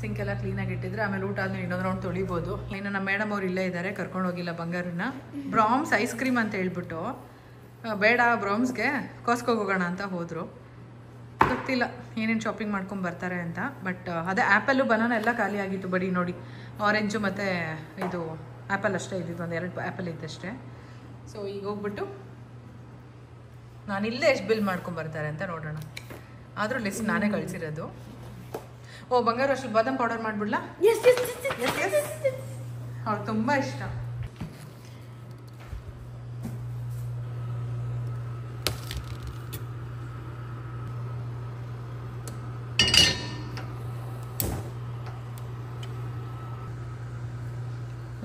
ಸಿಂಕೆಲ್ಲ ಕ್ಲೀನಾಗಿ ಇಟ್ಟಿದ್ರೆ ಆಮೇಲೆ ಊಟ ಆದಮೇಲೆ ಇನ್ನೊಂದು ರೌಂಡ್ ತೊಳಿಬೋದು. ಇನ್ನು ನಮ್ಮ ಮೇಡಮ್ ಅವ್ರು ಇಲ್ಲೇ ಇದ್ದಾರೆ, ಕರ್ಕೊಂಡು ಹೋಗಿಲ್ಲ ಬಂಗಾರನ್ನ. ಬ್ರಾಮ್ಸ್ ಐಸ್ ಕ್ರೀಮ್ ಅಂತ ಹೇಳ್ಬಿಟ್ಟು, ಬೇಡ ಬ್ರಾಮ್ಸ್ಗೆ ಕಾಸ್ಕೋಗೆ ಹೋಗೋಣ ಅಂತ ಹೋದರು. ಗೊತ್ತಿಲ್ಲ ಏನೇನು ಶಾಪಿಂಗ್ ಮಾಡ್ಕೊಂಡು ಬರ್ತಾರೆ ಅಂತ. ಬಟ್ ಅದೇ ಆ್ಯಪಲ್ಲು ಬನಾನ ಎಲ್ಲ ಖಾಲಿ ಆಗಿತ್ತು. ಬರೀ ನೋಡಿ ಆರೆಂಜು ಮತ್ತು ಇದು ಆ್ಯಪಲ್ ಅಷ್ಟೇ ಇದ್ದಿದ್ದು, ಒಂದು 2 ಆ್ಯಪಲ್ ಇದ್ದಷ್ಟೇ. ಸೊ ಈಗ ಹೋಗ್ಬಿಟ್ಟು ನಾನು ಇಲ್ಲೇ ಎಷ್ಟು ಬಿಲ್ ಮಾಡ್ಕೊಂಡು ಬರ್ತಾರೆ ಅಂತ ನೋಡೋಣ. ಆದರೂ ಲಿಸ್ಟ್ ನಾನೇ ಕಳಿಸಿರೋದು. ಓ ಬಂಗಾರ, ಅಷ್ಟು ಬಾದಾಮ್ ಪೌಡರ್ ಮಾಡಿಬಿಡ್ಲಾ? ಅವ್ರು ತುಂಬ ಇಷ್ಟ.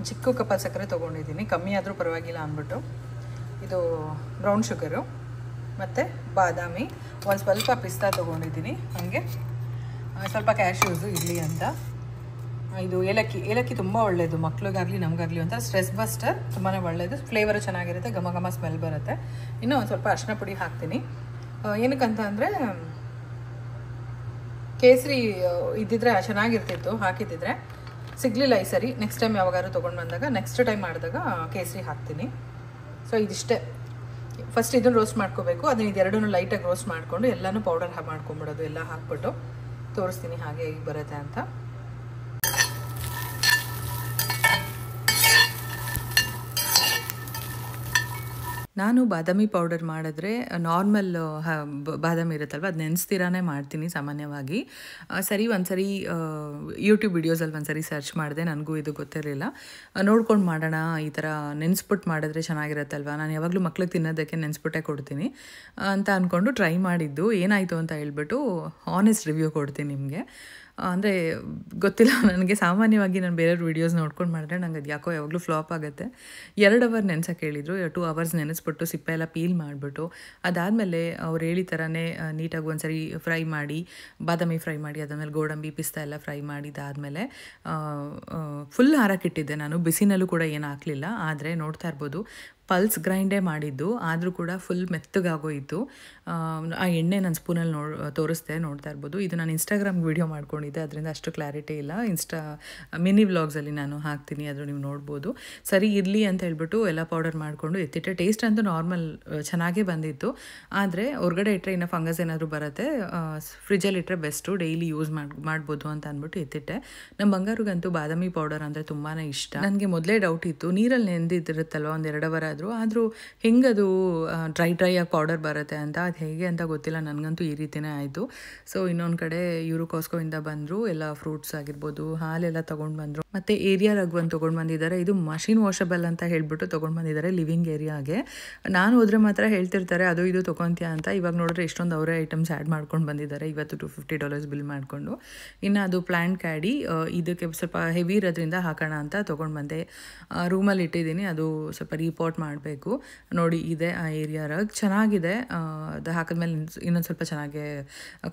ಚಿಕ್ಕ ಕಪ್ಪ ಸಕ್ಕರೆ ತೊಗೊಂಡಿದ್ದೀನಿ, ಕಮ್ಮಿ ಆದರೂ ಪರವಾಗಿಲ್ಲ ಅಂದ್ಬಿಟ್ಟು. ಇದು ಬ್ರೌನ್ ಶುಗರು ಮತ್ತು ಬಾದಾಮಿ, ಒಂದು ಸ್ವಲ್ಪ ಪಿಸ್ತಾ ತೊಗೊಂಡಿದ್ದೀನಿ, ಹಾಗೆ ಸ್ವಲ್ಪ ಕ್ಯಾಶ್ಯೂಸು ಇರಲಿ ಅಂತ. ಇದು ಏಲಕ್ಕಿ ತುಂಬ ಒಳ್ಳೆಯದು, ಮಕ್ಳಿಗಾಗಲಿ ನಮಗಾಗಲಿ ಒಂಥರ ಸ್ಟ್ರೆಸ್ ಬಸ್ಟರ್, ತುಂಬಾ ಒಳ್ಳೆಯದು. ಫ್ಲೇವರು ಚೆನ್ನಾಗಿರುತ್ತೆ, ಘಮ ಘಮ ಸ್ಮೆಲ್ ಬರುತ್ತೆ. ಇನ್ನೂ ಒಂದು ಸ್ವಲ್ಪ ಅರಿಶಿನ ಪುಡಿ ಹಾಕ್ತೀನಿ. ಏನಕ್ಕಂತ ಅಂದರೆ ಕೇಸರಿ ಇದ್ದಿದ್ರೆ ಚೆನ್ನಾಗಿರ್ತಿತ್ತು, ಹಾಕಿದ್ದಿದ್ರೆ. ಸಿಗಲಿಲ್ಲ ಈ ಸರಿ. ನೆಕ್ಸ್ಟ್ ಟೈಮ್ ಯಾವಾಗಾದ್ರು ತೊಗೊಂಡು ಬಂದಾಗ, ನೆಕ್ಸ್ಟ್ ಟೈಮ್ ಮಾಡಿದಾಗ ಕೇಸರಿ ಹಾಕ್ತೀನಿ. ಸೊ ಇದಿಷ್ಟೇ. ಫಸ್ಟ್ ಇದನ್ನು ರೋಸ್ಟ್ ಮಾಡ್ಕೋಬೇಕು, ಅದನ್ನ ಇದೆರಡೂ ಲೈಟಾಗಿ ರೋಸ್ಟ್ ಮಾಡಿಕೊಂಡು ಎಲ್ಲನೂ ಪೌಡರ್ ಮಾಡ್ಕೊಂಬಿಡೋದು. ಎಲ್ಲ ಹಾಕ್ಬಿಟ್ಟು ತೋರಿಸ್ತೀನಿ ಹಾಗೆ ಹೇಗೆ ಬರುತ್ತೆ ಅಂತ. ನಾನು ಬಾದಾಮಿ ಪೌಡರ್ ಮಾಡಿದ್ರೆ ನಾರ್ಮಲ್ ಬಾದಾಮಿ ಇರುತ್ತಲ್ವ, ಅದು ನೆನೆಸ್ತಿರಾನೇ ಮಾಡ್ತೀನಿ ಸಾಮಾನ್ಯವಾಗಿ. ಒಂದ್ಸರಿ ಯೂಟ್ಯೂಬ್ ವಿಡಿಯೋಸಲ್ಲಿ ಒಂದ್ಸರಿ ಸರ್ಚ್ ಮಾಡಿದೆ, ನನಗೂ ಇದು ಗೊತ್ತಿರಲಿಲ್ಲ. ನೋಡ್ಕೊಂಡು ಮಾಡೋಣ, ಈ ಥರ ನೆನೆಸ್ಬಿಟ್ಟು ಮಾಡಿದ್ರೆ ಚೆನ್ನಾಗಿರುತ್ತಲ್ವ, ನಾನು ಯಾವಾಗಲೂ ಮಕ್ಳಿಗೆ ತಿನ್ನೋದಕ್ಕೆ ನೆನೆಸ್ಬಿಟ್ಟೆ ಕೊಡ್ತೀನಿ ಅಂತ ಅಂದ್ಕೊಂಡು ಟ್ರೈ ಮಾಡಿದ್ದು. ಏನಾಯಿತು ಅಂತ ಹೇಳ್ಬಿಟ್ಟು ಆನೆಸ್ಟ್ ರಿವ್ಯೂ ಕೊಡ್ತೀನಿ ನಿಮಗೆ. ಅಂದರೆ ಗೊತ್ತಿಲ್ಲ ನನಗೆ, ಸಾಮಾನ್ಯವಾಗಿ ನಾನು ಬೇರೆಯವ್ರ ವೀಡಿಯೋಸ್ ನೋಡ್ಕೊಂಡು ಮಾಡಿದ್ರೆ ನಂಗೆ ಅದು ಯಾಕೋ ಯಾವಾಗಲೂ ಫ್ಲಾಪ್ ಆಗುತ್ತೆ. 2 ಅವರ್ ನೆನೆಸೋಕೆ ಹೇಳಿದರು. 2 ಅವರ್ಸ್ ನೆನೆಸ್ಬಿಟ್ಟು ಸಿಪ್ಪೆ ಎಲ್ಲ ಪೀಲ್ ಮಾಡಿಬಿಟ್ಟು, ಅದಾದಮೇಲೆ ಅವ್ರು ಹೇಳಿ ಥರನೇ ನೀಟಾಗಿ ಒಂದ್ಸರಿ ಫ್ರೈ ಮಾಡಿ, ಬಾದಾಮಿ ಫ್ರೈ ಮಾಡಿ, ಅದಾದಮೇಲೆ ಗೋಡಂಬಿ ಪಿಸ್ತಾ ಎಲ್ಲ ಫ್ರೈ ಮಾಡಿದ್ದಾದಮೇಲೆ ಫುಲ್ ಹಾರಕ್ಕಿಟ್ಟಿದ್ದೆ ನಾನು. ಬಿಸಿನಲ್ಲೂ ಕೂಡ ಏನು ಹಾಕಲಿಲ್ಲ. ಆದರೆ ನೋಡ್ತಾ ಇರ್ಬೋದು ಪಲ್ಸ್ ಗ್ರೈಂಡೇ ಮಾಡಿದ್ದು, ಆದರೂ ಕೂಡ ಫುಲ್ ಮೆತ್ತಗಾಗೋಯಿತು. ಆ ಎಣ್ಣೆ ನಾನು ಸ್ಪೂನಲ್ಲಿ ತೋರಿಸ್ದೆ, ನೋಡ್ತಾ ಇರ್ಬೋದು. ಇದು ನಾನು ಇನ್ಸ್ಟಾಗ್ರಾಮ್ಗೆ ವೀಡಿಯೋ ಮಾಡ್ಕೊಂಡಿದ್ದೆ, ಅದರಿಂದ ಅಷ್ಟು ಕ್ಲಾರಿಟಿ ಇಲ್ಲ. ಮಿನಿ ವ್ಲಾಗ್ಸಲ್ಲಿ ನಾನು ಹಾಕ್ತೀನಿ, ಆದರೂ ನೀವು ನೋಡ್ಬೋದು. ಸರಿ ಇರಲಿ ಅಂತ ಹೇಳ್ಬಿಟ್ಟು ಎಲ್ಲ ಪೌಡರ್ ಮಾಡಿಕೊಂಡು ಎತ್ತಿಟ್ಟೆ. ಟೇಸ್ಟ್ ಅಂತೂ ನಾರ್ಮಲ್ ಚೆನ್ನಾಗೇ ಬಂದಿತ್ತು. ಆದರೆ ಹೊರಗಡೆ ಇಟ್ಟರೆ ಇನ್ನೂ ಫಂಗಸ್ ಏನಾದರೂ ಬರುತ್ತೆ, ಫ್ರಿಜ್ಜಲ್ಲಿ ಇಟ್ಟರೆ ಬೆಸ್ಟು, ಡೈಲಿ ಯೂಸ್ ಮಾಡ್ಬೋದು ಅಂತ ಅಂದ್ಬಿಟ್ಟು ಎತ್ತಿಟ್ಟೆ. ನಮ್ಮ ಬಂಗಾರಿಗಂತೂ ಬಾದಾಮಿ ಪೌಡರ್ ಅಂದರೆ ತುಂಬಾ ಇಷ್ಟ. ನನಗೆ ಮೊದಲೇ ಡೌಟ್ ಇತ್ತು, ನೀರಲ್ಲಿ ನೆಂದಿದ್ದಿರುತ್ತಲ್ವ ಒಂದು 2 ಅವರ್ ಆದರೂ ಹೆಂಗದು ಡ್ರೈ ಆಗಿ ಪೌಡರ್ ಬರುತ್ತೆ ಅಂತ. ಅದು ಹೇಗೆ ಅಂತ ಗೊತ್ತಿಲ್ಲ, ನನಗಂತೂ ಈ ರೀತಿಯೇ ಆಯಿತು. ಸೊ ಇನ್ನೊಂದು ಕಡೆ ಇವರು ಕಾಸ್ಕೋಯಿಂದ ಬಂದರು, ಎಲ್ಲ ಫ್ರೂಟ್ಸ್ ಆಗಿರ್ಬೋದು, ಹಾಲೆಲ್ಲ ತೊಗೊಂಡು ಬಂದರು. ಮತ್ತು ಏರಿಯಾ ರಗ್ ಒಂದು ತೊಗೊಂಡು ಬಂದಿದ್ದಾರೆ. ಇದು ಮಷಿನ್ ವಾಷಬಲ್ ಅಂತ ಹೇಳ್ಬಿಟ್ಟು ತೊಗೊಂಡು ಬಂದಿದ್ದಾರೆ ಲಿವಿಂಗ್ ಏರಿಯಾಗೆ. ನಾನು ಹೋದರೆ ಮಾತ್ರ ಹೇಳ್ತಿರ್ತಾರೆ ಅದು ಇದು ತೊಗೊತೀಯ ಅಂತ. ಇವಾಗ ನೋಡಿದ್ರೆ ಇಷ್ಟೊಂದು ಅವರೇ ಐಟಮ್ಸ್ ಆ್ಯಡ್ ಮಾಡ್ಕೊಂಡು ಬಂದಿದ್ದಾರೆ. ಇವತ್ತು $250 ಬಿಲ್ ಮಾಡಿಕೊಂಡು. ಇನ್ನು ಅದು ಪ್ಲ್ಯಾಂಟ್ ಕ್ಯಾಡಿ, ಇದಕ್ಕೆ ಸ್ವಲ್ಪ ಹೆವಿ ಇರೋದ್ರಿಂದ ಹಾಕೋಣ ಅಂತ ತೊಗೊಂಡು ಬಂದೆ. ರೂಮಲ್ಲಿ ಇಟ್ಟಿದ್ದೀನಿ, ಅದು ಸ್ವಲ್ಪ ರೀಪಾಟ್ ಮಾಡಬೇಕು. ನೋಡಿ ಇದೆ ಆ ಏರಿಯಾ ರಗ್, ಚೆನ್ನಾಗಿದೆ. ಅದು ಹಾಕಿದ್ಮೇಲೆ ಇನ್ನೊಂದು ಸ್ವಲ್ಪ ಚೆನ್ನಾಗಿ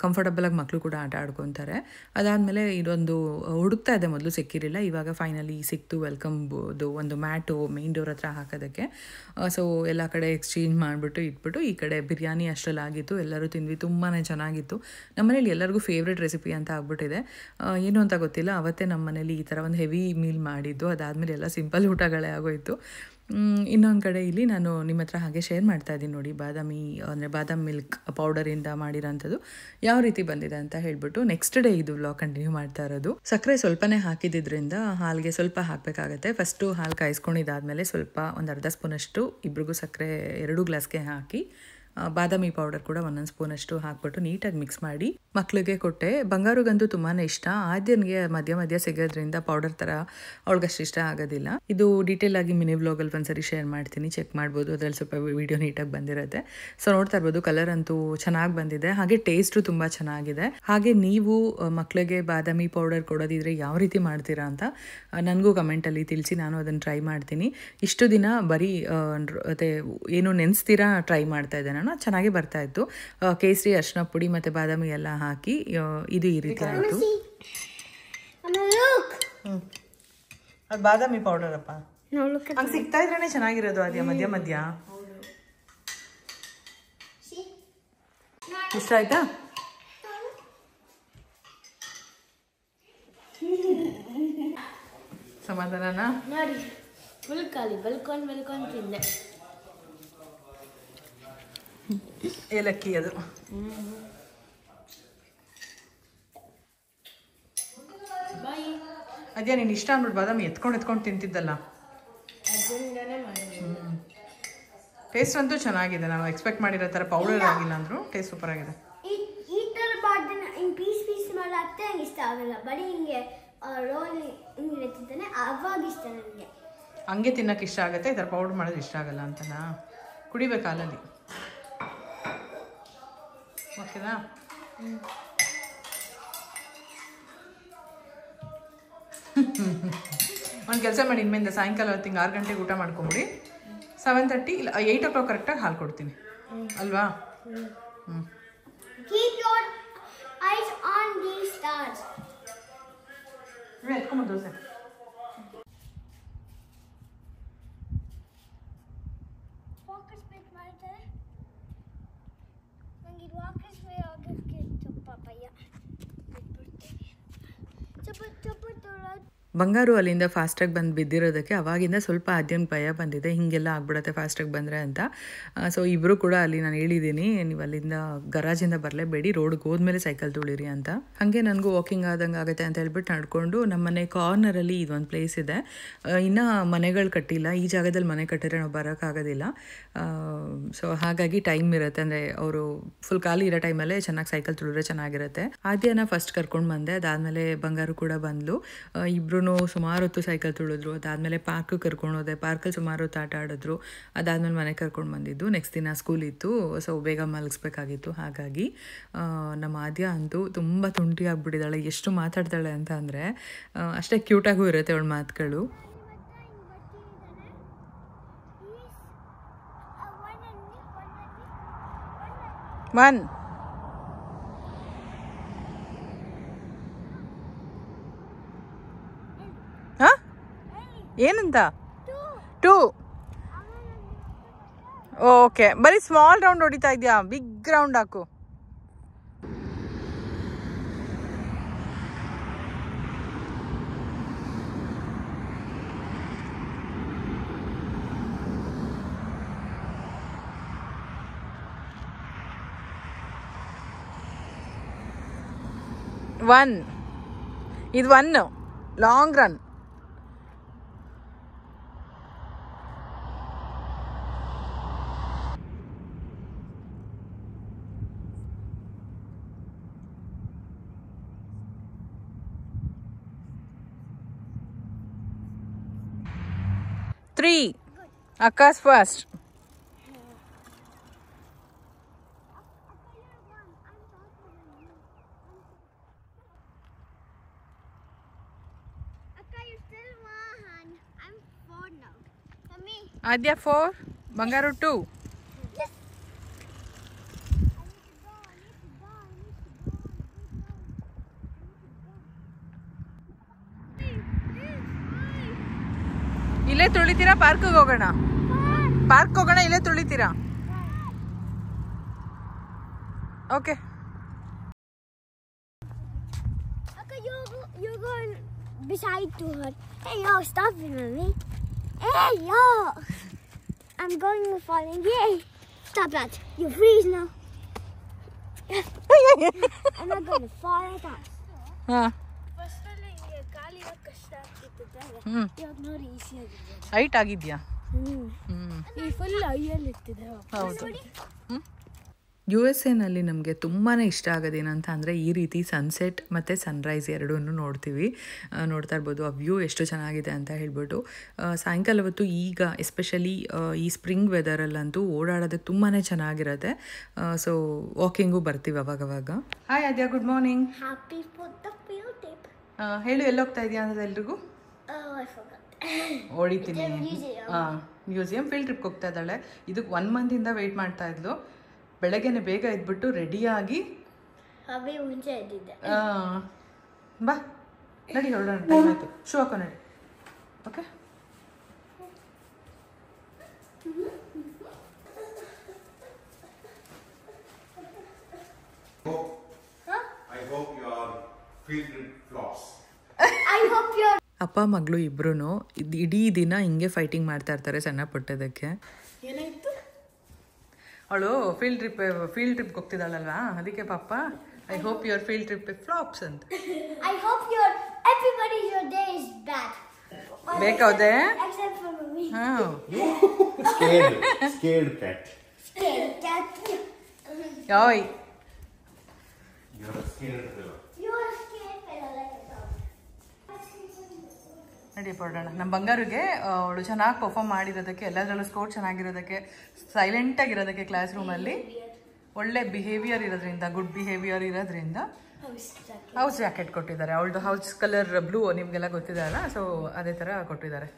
ಕಂಫರ್ಟಬಲಾಗಿ ಮಕ್ಕಳು ಕೂಡ ಆಟ ಆಡ್ಕೊತಾರೆ. ಅದಾದಮೇಲೆ ಇದೊಂದು ಹುಡುಕ್ತಾ ಇದೆ, ಮೊದಲು ಸಿಕ್ಕಿರಲಿಲ್ಲ, ಇವಾಗ ಫೈನಲಿ ಸಿಕ್ತು. ವೆಲ್ಕಮ್ದು ಒಂದು ಮ್ಯಾಟು ಮೇನ್ ಡೋರ್ ಹತ್ರ ಹಾಕೋದಕ್ಕೆ. ಸೊ ಎಲ್ಲ ಕಡೆ ಎಕ್ಸ್ಚೇಂಜ್ ಮಾಡಿಬಿಟ್ಟು ಇಟ್ಬಿಟ್ಟು, ಈ ಕಡೆ ಬಿರಿಯಾನಿ ಅಷ್ಟರಲ್ಲಿ ಆಗಿತ್ತು. ಎಲ್ಲರೂ ತಿಂದ್ವಿ, ತುಂಬಾ ಚೆನ್ನಾಗಿತ್ತು. ನಮ್ಮನೇಲಿ ಎಲ್ಲರಿಗೂ ಫೇವ್ರೆಟ್ ರೆಸಿಪಿ ಅಂತ ಆಗ್ಬಿಟ್ಟಿದೆ. ಏನು ಅಂತ ಗೊತ್ತಿಲ್ಲ, ಅವತ್ತೇ ನಮ್ಮ ಮನೇಲಿ ಈ ಥರ ಒಂದು ಹೆವಿ ಮೀಲ್ ಮಾಡಿದ್ದು. ಅದಾದಮೇಲೆ ಎಲ್ಲ ಸಿಂಪಲ್ ಊಟಗಳೇ ಆಗೋಯಿತು. ಇನ್ನೊಂದು ಕಡೆ ಇಲ್ಲಿ ನಾನು ನಿಮ್ಮ ಹತ್ರ ಹಾಗೆ ಶೇರ್ ಮಾಡ್ತಾ ಇದ್ದೀನಿ ನೋಡಿ, ಬಾದಾಮ್ ಮಿಲ್ಕ್ ಪೌಡರಿಂದ ಮಾಡಿರೋಂಥದ್ದು ಯಾವ ರೀತಿ ಬಂದಿದೆ ಅಂತ ಹೇಳ್ಬಿಟ್ಟು. ನೆಕ್ಸ್ಟ್ ಡೇ ಇದು ವ್ಲಾಗ್ ಕಂಟಿನ್ಯೂ ಮಾಡ್ತಾ ಇರೋದು. ಸಕ್ಕರೆ ಸ್ವಲ್ಪನೇ ಹಾಕಿದ್ರಿಂದ ಹಾಲಿಗೆ ಸ್ವಲ್ಪ ಹಾಕಬೇಕಾಗತ್ತೆ. ಫಸ್ಟು ಹಾಲು ಕಾಯಿಸ್ಕೊಂಡಿದ್ದಾದಮೇಲೆ ಸ್ವಲ್ಪ ಒಂದು ಅರ್ಧ ಸ್ಪೂನಷ್ಟು ಇಬ್ರಿಗೂ ಸಕ್ಕರೆ 2 ಗ್ಲಾಸ್ಗೆ ಹಾಕಿ ಬಾದಾಮಿ ಪೌಡರ್ ಕೂಡ 1 ಸ್ಪೂನಷ್ಟು ಹಾಕ್ಬಿಟ್ಟು ನೀಟಾಗಿ ಮಿಕ್ಸ್ ಮಾಡಿ ಮಕ್ಳಿಗೆ ಕೊಟ್ಟೆ. ಬಂಗಾರುಗಂತೂ ತುಂಬಾ ಇಷ್ಟ. ಆದ್ಯನ್ಗೆ ಮಧ್ಯ ಮಧ್ಯ ಸಿಗೋದ್ರಿಂದ ಪೌಡರ್ ಥರ ಅವಳಿಗಷ್ಟು ಇಷ್ಟ ಆಗೋದಿಲ್ಲ. ಇದು ಡೀಟೇಲ್ ಆಗಿ ಮಿನಿ ವ್ಲಾಗಲ್ಲಿ ಒಂದ್ಸರಿ ಶೇರ್ ಮಾಡ್ತೀನಿ, ಚೆಕ್ ಮಾಡ್ಬೋದು. ಅದರಲ್ಲಿ ಸ್ವಲ್ಪ ವಿಡಿಯೋ ನೀಟಾಗಿ ಬಂದಿರುತ್ತೆ. ಸೊ ನೋಡ್ತಾ ಇರ್ಬೋದು, ಕಲರ್ ಅಂತೂ ಚೆನ್ನಾಗಿ ಬಂದಿದೆ, ಹಾಗೆ ಟೇಸ್ಟು ತುಂಬ ಚೆನ್ನಾಗಿದೆ. ಹಾಗೆ ನೀವು ಮಕ್ಕಳಿಗೆ ಬಾದಾಮಿ ಪೌಡರ್ ಕೊಡೋದಿದ್ರೆ ಯಾವ ರೀತಿ ಮಾಡ್ತೀರಾ ಅಂತ ನನಗೂ ಕಮೆಂಟಲ್ಲಿ ತಿಳಿಸಿ, ನಾನು ಅದನ್ನು ಟ್ರೈ ಮಾಡ್ತೀನಿ. ಇಷ್ಟು ದಿನ ಬರೀ ಅದೇ ಏನು ನೆನೆಸ್ತೀರಾ ಟ್ರೈ ಮಾಡ್ತಾ ಇದ್ದೆ ನಾನು, ಚೆನ್ನಾಗಿ ಬರ್ತಾ ಇತ್ತು. ಕೇಸರಿ, ಅರಿಶಿನ ಪುಡಿ ಮತ್ತು ಬಾದಾಮಿ ಎಲ್ಲ ಹಾಕಿ ಇದು ಈ ರೀತಿ ಆಯಿತು. ಅದು ಬಾದಾಮಿ ಪೌಡರ್ ಅಪ್ಪ, ಹಂಗೆ ಸಿಗ್ತಾ ಇದ್ರೇನೆ ಚೆನ್ನಾಗಿರೋದು. ಅದೇ ಮಧ್ಯ ಮಧ್ಯ ಇಷ್ಟ ಆಯ್ತಾ? ಸಮಾಧಾನನಾ? ನೋಡಿ ಫುಲ್ ಖಾಲಿ, ಬಲ್ಕೊಂಡು ತಿಂದೆ. ಏಲಕ್ಕಿ ಅದು. ಅದೇ ನೀನು ಇಷ್ಟ ಅಂದ್ಬಿಟ್ಟು ಬಾದಾಮಿ ಎತ್ಕೊಂಡು ತಿಂತಿದ್ದಲ್ಲ. ಟೇಸ್ಟ್ ಅಂತೂ ಚೆನ್ನಾಗಿದೆ, ನಾವು ಎಕ್ಸ್ಪೆಕ್ಟ್ ಮಾಡಿರೋ ಥರ ಪೌಡರ್ ಆಗಿಲ್ಲ ಅಂದ್ರು ಟೇಸ್ಟ್ ಸೂಪರ್ ಆಗಿದೆ. ಈ ಥರ ಬಾರ್ಡನ್ನ ಹಿಂಗೆ ಪೀಸ್ ಮಾಡಾಕ್ತೆ ನಂಗೆ ಇಷ್ಟ ಆಗಲ್ಲ. ಬರೀ ಹಿಂಗೆ ರೋಲ್ ಹಿಂಗೆ ಇರ್ತಿದ್ದಾನೆ ಅವಾಗ ಇಷ್ಟ ನನಗೆ. ಹಂಗೆ ತಿನ್ನಕ್ಕೆ ಇಷ್ಟ ಆಗುತ್ತೆ, ಈ ಥರ ಪೌಡರ್ ಮಾಡೋದು ಇಷ್ಟ ಆಗಲ್ಲ ಅಂತನಾ? ಕುಡಿಬೇಕು ಹಾಲಲ್ಲಿ, ಓಕೆನಾ? ಒಂದು ಕೆಲಸ ಮಾಡಿ, ಇನ್ಮೇಲೆ ಸಾಯಂಕಾಲ ಹೊತ್ತಿಗೆ 6 ಗಂಟೆಗೆ ಊಟ ಮಾಡ್ಕೊಂಬಿಡಿ. 7:30 ಇಲ್ಲ 8 o'clock ಕರೆಕ್ಟಾಗಿ ಹಾಲು ಕೊಡ್ತೀನಿ ಅಲ್ವಾ? Keep your eyes on these stars. ಎತ್ಕೊಂಬ ದೋಸೆ. ಫೋಕಸ್ ಬಿಟ್ ಮಾಡ್ತಾರೆ ನಂಗೆ. ಇದು ವಾಕಸ್ ವೇ ಆಗೋಕ್ಕೆ ಪಾಪಯ್ಯ ಬಿಟ್ಬಿಡ್ತೀನಿ. ಚಪ್ಪ ಬಂಗಾರು ಅಲ್ಲಿಂದ ಫಾಸ್ಟಾಗಿ ಬಂದು ಬಿದ್ದಿರೋದಕ್ಕೆ ಅವಾಗಿಂದ ಸ್ವಲ್ಪ ಆದ್ಯನ ಭಯ ಬಂದಿದೆ, ಹೀಗೆಲ್ಲ ಆಗ್ಬಿಡತ್ತೆ ಫಾಸ್ಟಾಗಿ ಬಂದರೆ ಅಂತ. ಸೊ ಇಬ್ಬರು ಕೂಡ ಅಲ್ಲಿ ನಾನು ಹೇಳಿದ್ದೀನಿ, ನೀವು ಅಲ್ಲಿಂದ ಗರಾಜಿಂದ ಬರಲೇಬೇಡಿ, ರೋಡ್ಗೆ ಹೋದ್ಮೇಲೆ ಸೈಕಲ್ ತುಳಿರಿ ಅಂತ. ಹಾಗೆ ನನಗೂ ವಾಕಿಂಗ್ ಆದಂಗೆ ಆಗುತ್ತೆ ಅಂತ ಹೇಳ್ಬಿಟ್ಟು ನಡ್ಕೊಂಡು ನಮ್ಮನೆ ಕಾರ್ನರಲ್ಲಿ ಇದೊಂದು ಪ್ಲೇಸ್ ಇದೆ. ಇನ್ನೂ ಮನೆಗಳು ಕಟ್ಟಿಲ್ಲ, ಈ ಜಾಗದಲ್ಲಿ ಮನೆ ಕಟ್ಟಿದ್ರೆ ನಾವು ಬರೋಕ್ಕಾಗೋದಿಲ್ಲ. ಸೊ ಹಾಗಾಗಿ ಟೈಮ್ ಇರುತ್ತೆ, ಅಂದರೆ ಅವರು ಫುಲ್ ಖಾಲಿ ಇರೋ ಟೈಮಲ್ಲೇ ಚೆನ್ನಾಗಿ ಸೈಕಲ್ ತುಳಿದ್ರೆ ಚೆನ್ನಾಗಿರುತ್ತೆ. ಆದ್ಯನ ಫಸ್ಟ್ ಕರ್ಕೊಂಡು ಬಂದೆ, ಅದಾದಮೇಲೆ ಬಂಗಾರು ಕೂಡ ಬಂದಳು. ಇಬ್ಬರು ಸುಮಾರು ಹೊತ್ತು ಸೈಕಲ್ ತುಳಿದ್ರು. ಅದಾದಮೇಲೆ ಪಾರ್ಕ್ ಕರ್ಕೊಂಡು ಹೋದೆ, ಪಾರ್ಕಲ್ಲಿ ಸುಮಾರು ಹೊತ್ತು ಆಟ ಆಡಿದ್ರು. ಅದಾದಮೇಲೆ ಮನೆಗೆ ಕರ್ಕೊಂಡು ಬಂದಿದ್ದು. ನೆಕ್ಸ್ಟ್ ದಿನ ಸ್ಕೂಲ್ ಇತ್ತು, ಸೊ ಬೇಗ ಮಲಗಿಸ್ಬೇಕಾಗಿತ್ತು. ಹಾಗಾಗಿ ನಮ್ಮ ಆದ್ಯ ಅಂತೂ ತುಂಬ ತುಂಟಿ ಆಗಿಬಿಟ್ಟಿದ್ದಾಳೆ. ಎಷ್ಟು ಮಾತಾಡ್ತಾಳೆ ಅಂತ ಅಂದರೆ ಅಷ್ಟೇ ಕ್ಯೂಟಾಗೂ ಇರುತ್ತೆ ಅವಳ ಮಾತುಗಳು. ಒನ್ ಏನಂತ 2. ಓಕೆ, ಬರೀ ಸ್ಮಾಲ್ ರೌಂಡ್ ಹೊಡಿತಾ ಇದೆಯಾ? ಬಿಗ್ ರೌಂಡ್ ಹಾಕು. ಇದು 1 long run. Three. Akash first. Akka, you still won. I'm 4 now. Mommy. Adya 4. Bangaru 2. Yes. ಇಲ್ಲೇ ತುಳಿತೀರಾ? ಪಾರ್ಕ್ಗೆ ಹೋಗೋಣ? ಪಾರ್ಕ್ ಹೋಗೋಣ, ಇಲ್ಲೇ ತುಳಿತೀರಾ? Okay. You're going beside to her. Hey, yo, stop it, mommy. Hey, yo. I'm going to fall in. Yay. Stop that. You freeze now. I'm not going to fall like that. First ಖಾಲಿ ಕಷ್ಟ ಆಗ್ತಿತ್ತು. ಇವಾಗ ನೋಡಿ easy ಆಗಿದೆ. Height ಆಗಿದ್ಯಾ? ಈ full ಐಯಲ್ಲಿ ಇರ್ತಿದೆ. ಹೌದು. USA ನಮಗೆ ತುಂಬಾ ಇಷ್ಟ ಆಗೋದೇನಂತ ಅಂದರೆ ಈ ರೀತಿ ಸನ್ಸೆಟ್ ಮತ್ತು ಸನ್ರೈಸ್ ಎರಡೂ ನೋಡ್ತೀವಿ. ನೋಡ್ತಾ ಇರ್ಬೋದು ಆ ವ್ಯೂ ಎಷ್ಟು ಚೆನ್ನಾಗಿದೆ ಅಂತ ಹೇಳ್ಬಿಟ್ಟು. ಸಾಯಂಕಾಲ ಹೊತ್ತು ಈಗ ಎಸ್ಪೆಷಲಿ ಈ ಸ್ಪ್ರಿಂಗ್ ವೆದರಲ್ಲಂತೂ ಓಡಾಡೋದಕ್ಕೆ ತುಂಬಾ ಚೆನ್ನಾಗಿರುತ್ತೆ. ಸೊ ವಾಕಿಂಗು ಬರ್ತೀವಿ ಅವಾಗವಾಗ. Hi Aadya, good morning. Happy for the field trip. ಹೇಳು, ಎಲ್ಲೋಗ್ತಾ ಇದೆಯಾ ಅನ್ನೋದು ಎಲ್ರಿಗೂ Oh, I forgot. ಹೊಡಿತೀನಿ. museum. ಮ್ಯೂಸಿಯಂ ಫೀಲ್ಡ್ ಟ್ರಿಪ್ಗೆ ಹೋಗ್ತಾ ಇದ್ದಾಳೆ. ಇದಕ್ಕೆ 1 ಮಂತಿಂದ ವೆಯ್ಟ್ ಮಾಡ್ತಾ ಇದ್ಲು. ಬೆಳಗ್ಗೆನೆ ಬೇಗ ಎದ್ಬಿಟ್ಟು ರೆಡಿಯಾಗಿ ಅಭಿ ಮುಂಚೆ ಎದ್ದಿದ್ದೆ. ಬಾ ನಡಿ ಹೊರಡೋಣ, ಟೈಮ್ ಆಯಿತು. ಶೂ ಹಾಕೋ ನಡಿ. Okay, I hope you are filled with flaws. I hope you're ಅಪ್ಪ ಮಗಳು ಇಬ್ರು ಇಡೀ ದಿನ ಹಿಂಗೆ ಫೈಟಿಂಗ್ ಮಾಡ್ತಾ ಇರ್ತಾರೆ ಸಣ್ಣ ಪುಟ್ಟದಕ್ಕೆ. ಏನಾಯ್ತು? ಅವಳು ಫೀಲ್ಡ್ ಟ್ರಿಪ್ಗೆ ಹೋಗ್ತಿದ್ದಾಳಲ್ವಾ, ಅದಕ್ಕೆ ಪಾಪ I hope your field trip flops ಅಂತ. I hope your day is bad. ಬೇಕಾದೆ? Except for me. ಹಾಂ, Scared cat. Scared cat. ಯಾಯ್ You're a scared fellow. You're a scared fellow like a dog. ನಡಿಯಪ್ಪ ಹೊರಡೋಣ. ನಮ್ಮ ಬಂಗಾರಿಗೆ ಅವಳು ಚೆನ್ನಾಗಿ perform ಮಾಡಿರೋದಕ್ಕೆ, ಎಲ್ಲದರಲ್ಲೂ score ಚೆನ್ನಾಗಿರೋದಕ್ಕೆ, ಸೈಲೆಂಟಾಗಿರೋದಕ್ಕೆ, class ರೂಮಲ್ಲಿ ಒಳ್ಳೆ behaviour ಇರೋದ್ರಿಂದ, ಗುಡ್ ಬಿಹೇವಿಯರ್ ಇರೋದ್ರಿಂದ ಹೌಸ್ ಜಾಕೆಟ್ ಕೊಟ್ಟಿದ್ದಾರೆ. ಅವಳದು ಹೌಸ್ ಕಲರ್ ಬ್ಲೂ ನಿಮಗೆಲ್ಲ ಗೊತ್ತಿದೆ ಅಲ್ಲ, ಸೊ ಅದೇ ಥರ ಕೊಟ್ಟಿದ್ದಾರೆ.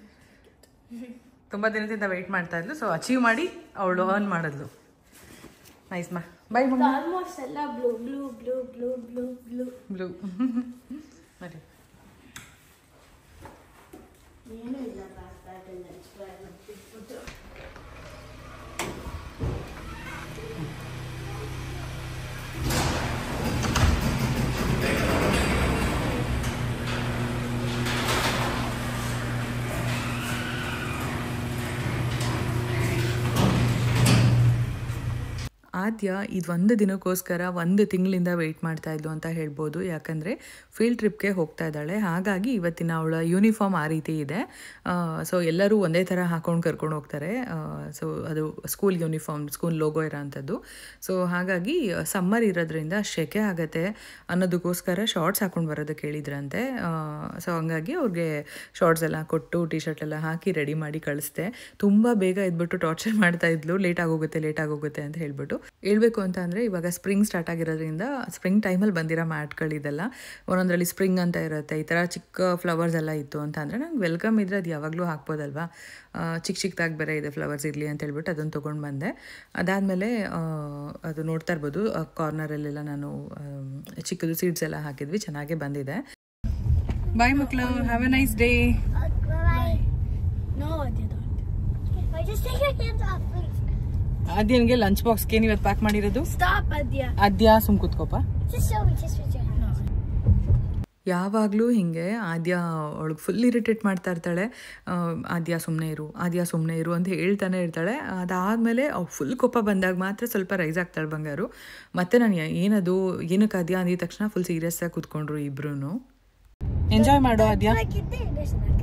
ತುಂಬ ದಿನದಿಂದ ವೆಯ್ಟ್ ಮಾಡ್ತಾ ಇದ್ಲು, ಸೊ ಅಚೀವ್ ಮಾಡಿ ಅವಳು ಅರ್ನ್ ಮಾಡಿದ್ಲು. ನೈಸ್ ಮಾ, ಬೈ ಮಮ್ಮಿ. Almost ಎಲ್ಲ blue. ಬ್ಲೂ ನೋಡಿ. ಏನು ಇಲ್ಲ ಬ್ಯಾಗ್ ಎಲ್ಲ ಎಕ್ಸ್ಪ್ಲೈರ್ ಮಾಡ್ತಿದ್ಬಿಟ್ಟು. ಆದ್ಯ ಇದೊಂದು ದಿನಕ್ಕೋಸ್ಕರ 1 ತಿಂಗಳಿಂದ ವೆಯ್ಟ್ ಮಾಡ್ತಾ ಇದ್ಲು ಅಂತ ಹೇಳ್ಬೋದು. ಯಾಕಂದರೆ ಫೀಲ್ಡ್ ಟ್ರಿಪ್ಗೆ ಹೋಗ್ತಾ ಇದ್ದಾಳೆ, ಹಾಗಾಗಿ ಇವತ್ತಿನ ಅವಳ ಯೂನಿಫಾರ್ಮ್ ಆ ರೀತಿ ಇದೆ. ಸೊ ಎಲ್ಲರೂ ಒಂದೇ ಥರ ಹಾಕೊಂಡು ಕರ್ಕೊಂಡು ಹೋಗ್ತಾರೆ. ಸೊ ಅದು ಸ್ಕೂಲ್ ಯೂನಿಫಾರ್ಮ್, ಸ್ಕೂಲ್ ಲೋಗೋ ಇರೋ ಅಂಥದ್ದು. ಸೊ ಹಾಗಾಗಿ ಸಮ್ಮರ್ ಇರೋದ್ರಿಂದ ಶೆಕೆ ಆಗುತ್ತೆ ಅನ್ನೋದಕ್ಕೋಸ್ಕರ ಶಾರ್ಟ್ಸ್ ಹಾಕೊಂಡು ಬರೋದಕ್ಕೆ ಹೇಳಿದ್ರಂತೆ. ಸೊ ಹಂಗಾಗಿ ಅವ್ರಿಗೆ ಶಾರ್ಟ್ಸ್ ಎಲ್ಲ ಕೊಟ್ಟು ಟೀ ಶರ್ಟ್ ಎಲ್ಲ ಹಾಕಿ ರೆಡಿ ಮಾಡಿ ಕಳಿಸ್ದೆ. ತುಂಬ ಬೇಗ ಎದ್ಬಿಟ್ಟು ಟಾರ್ಚರ್ ಮಾಡ್ತಾ ಇದ್ಲು, ಲೇಟ್ ಆಗೋಗುತ್ತೆ ಅಂತ ಹೇಳ್ಬಿಟ್ಟು. ಹೇಳ್ಬೇಕು ಅಂತ ಅಂದರೆ ಇವಾಗ ಸ್ಪ್ರಿಂಗ್ ಸ್ಟಾರ್ಟ್ ಆಗಿರೋದ್ರಿಂದ ಸ್ಪ್ರಿಂಗ್ ಟೈಮಲ್ಲಿ ಬಂದಿರೋ ಮ್ಯಾಟ್ಗಳಿದೆಲ್ಲ ಒಂದೊಂದರಲ್ಲಿ ಸ್ಪ್ರಿಂಗ್ ಅಂತ ಇರುತ್ತೆ. ಈ ಥರ ಚಿಕ್ಕ ಫ್ಲವರ್ಸ್ ಎಲ್ಲ ಇತ್ತು ಅಂತ ಅಂದರೆ ನಂಗೆ ವೆಲ್ಕಮ್ ಇದ್ದರೆ ಅದು ಯಾವಾಗಲೂ ಹಾಕ್ಬೋದಲ್ವಾ. ಚಿಕ್ಕದಾಗಿ ಬೇರೆ ಇದೆ, ಫ್ಲವರ್ಸ್ ಇರಲಿ ಅಂತ ಹೇಳ್ಬಿಟ್ಟು ಅದನ್ನು ತೊಗೊಂಡು ಬಂದೆ. ಅದಾದಮೇಲೆ ಅದು ನೋಡ್ತಾ ಇರ್ಬೋದು, ಕಾರ್ನರಲ್ಲೆಲ್ಲ ನಾನು ಚಿಕ್ಕದು ಸೀಡ್ಸ್ ಎಲ್ಲ ಹಾಕಿದ್ವಿ, ಚೆನ್ನಾಗೇ ಬಂದಿದೆ. ಬಾಯ್ ಮಕ್ಕಳು, have A nice day. Bye. No, I didn't. I just take your hands off, please. ಆದ್ಯನ್ಗೆ ಲಂಚ್ ಬಾಕ್ಸ್ಗೆ ಇವತ್ತು ಪ್ಯಾಕ್ ಮಾಡಿರೋದು. Stop, Adya. ಆದ್ಯ ಸುಮ್ ಕೂತ್ಕೋಪ. Just show me, just with your hands. ಯಾವಾಗಲೂ ಹಿಂಗೆ ಆದ್ಯ ಅವಳಿಗೆ ಫುಲ್ ಇರಿಟೇಟ್ ಮಾಡ್ತಾ ಇರ್ತಾಳೆ. ಆದ್ಯ ಸುಮ್ಮನೆ ಇರು ಅಂತ ಹೇಳ್ತಾನೆ ಇರ್ತಾಳೆ. ಅದಾದಮೇಲೆ ಅವ್ಳು ಫುಲ್ ಕೋಪ ಬಂದಾಗ ಮಾತ್ರ ಸ್ವಲ್ಪ ರೈಸ್ ಆಗ್ತಾಳೆ ಬಂಗಾರು. ಮತ್ತು ನಾನು ಏನಕ್ಕೆ ಆದ್ಯ ಅಂದಿದ ತಕ್ಷಣ ಫುಲ್ ಸೀರಿಯಸ್ಸಾಗಿ ಕೂತ್ಕೊಂಡ್ರು ಇಬ್ರು. ಎಂಜಾಯ್ ಮಾಡು ಆದ್ಯ. Like you did, isn't it?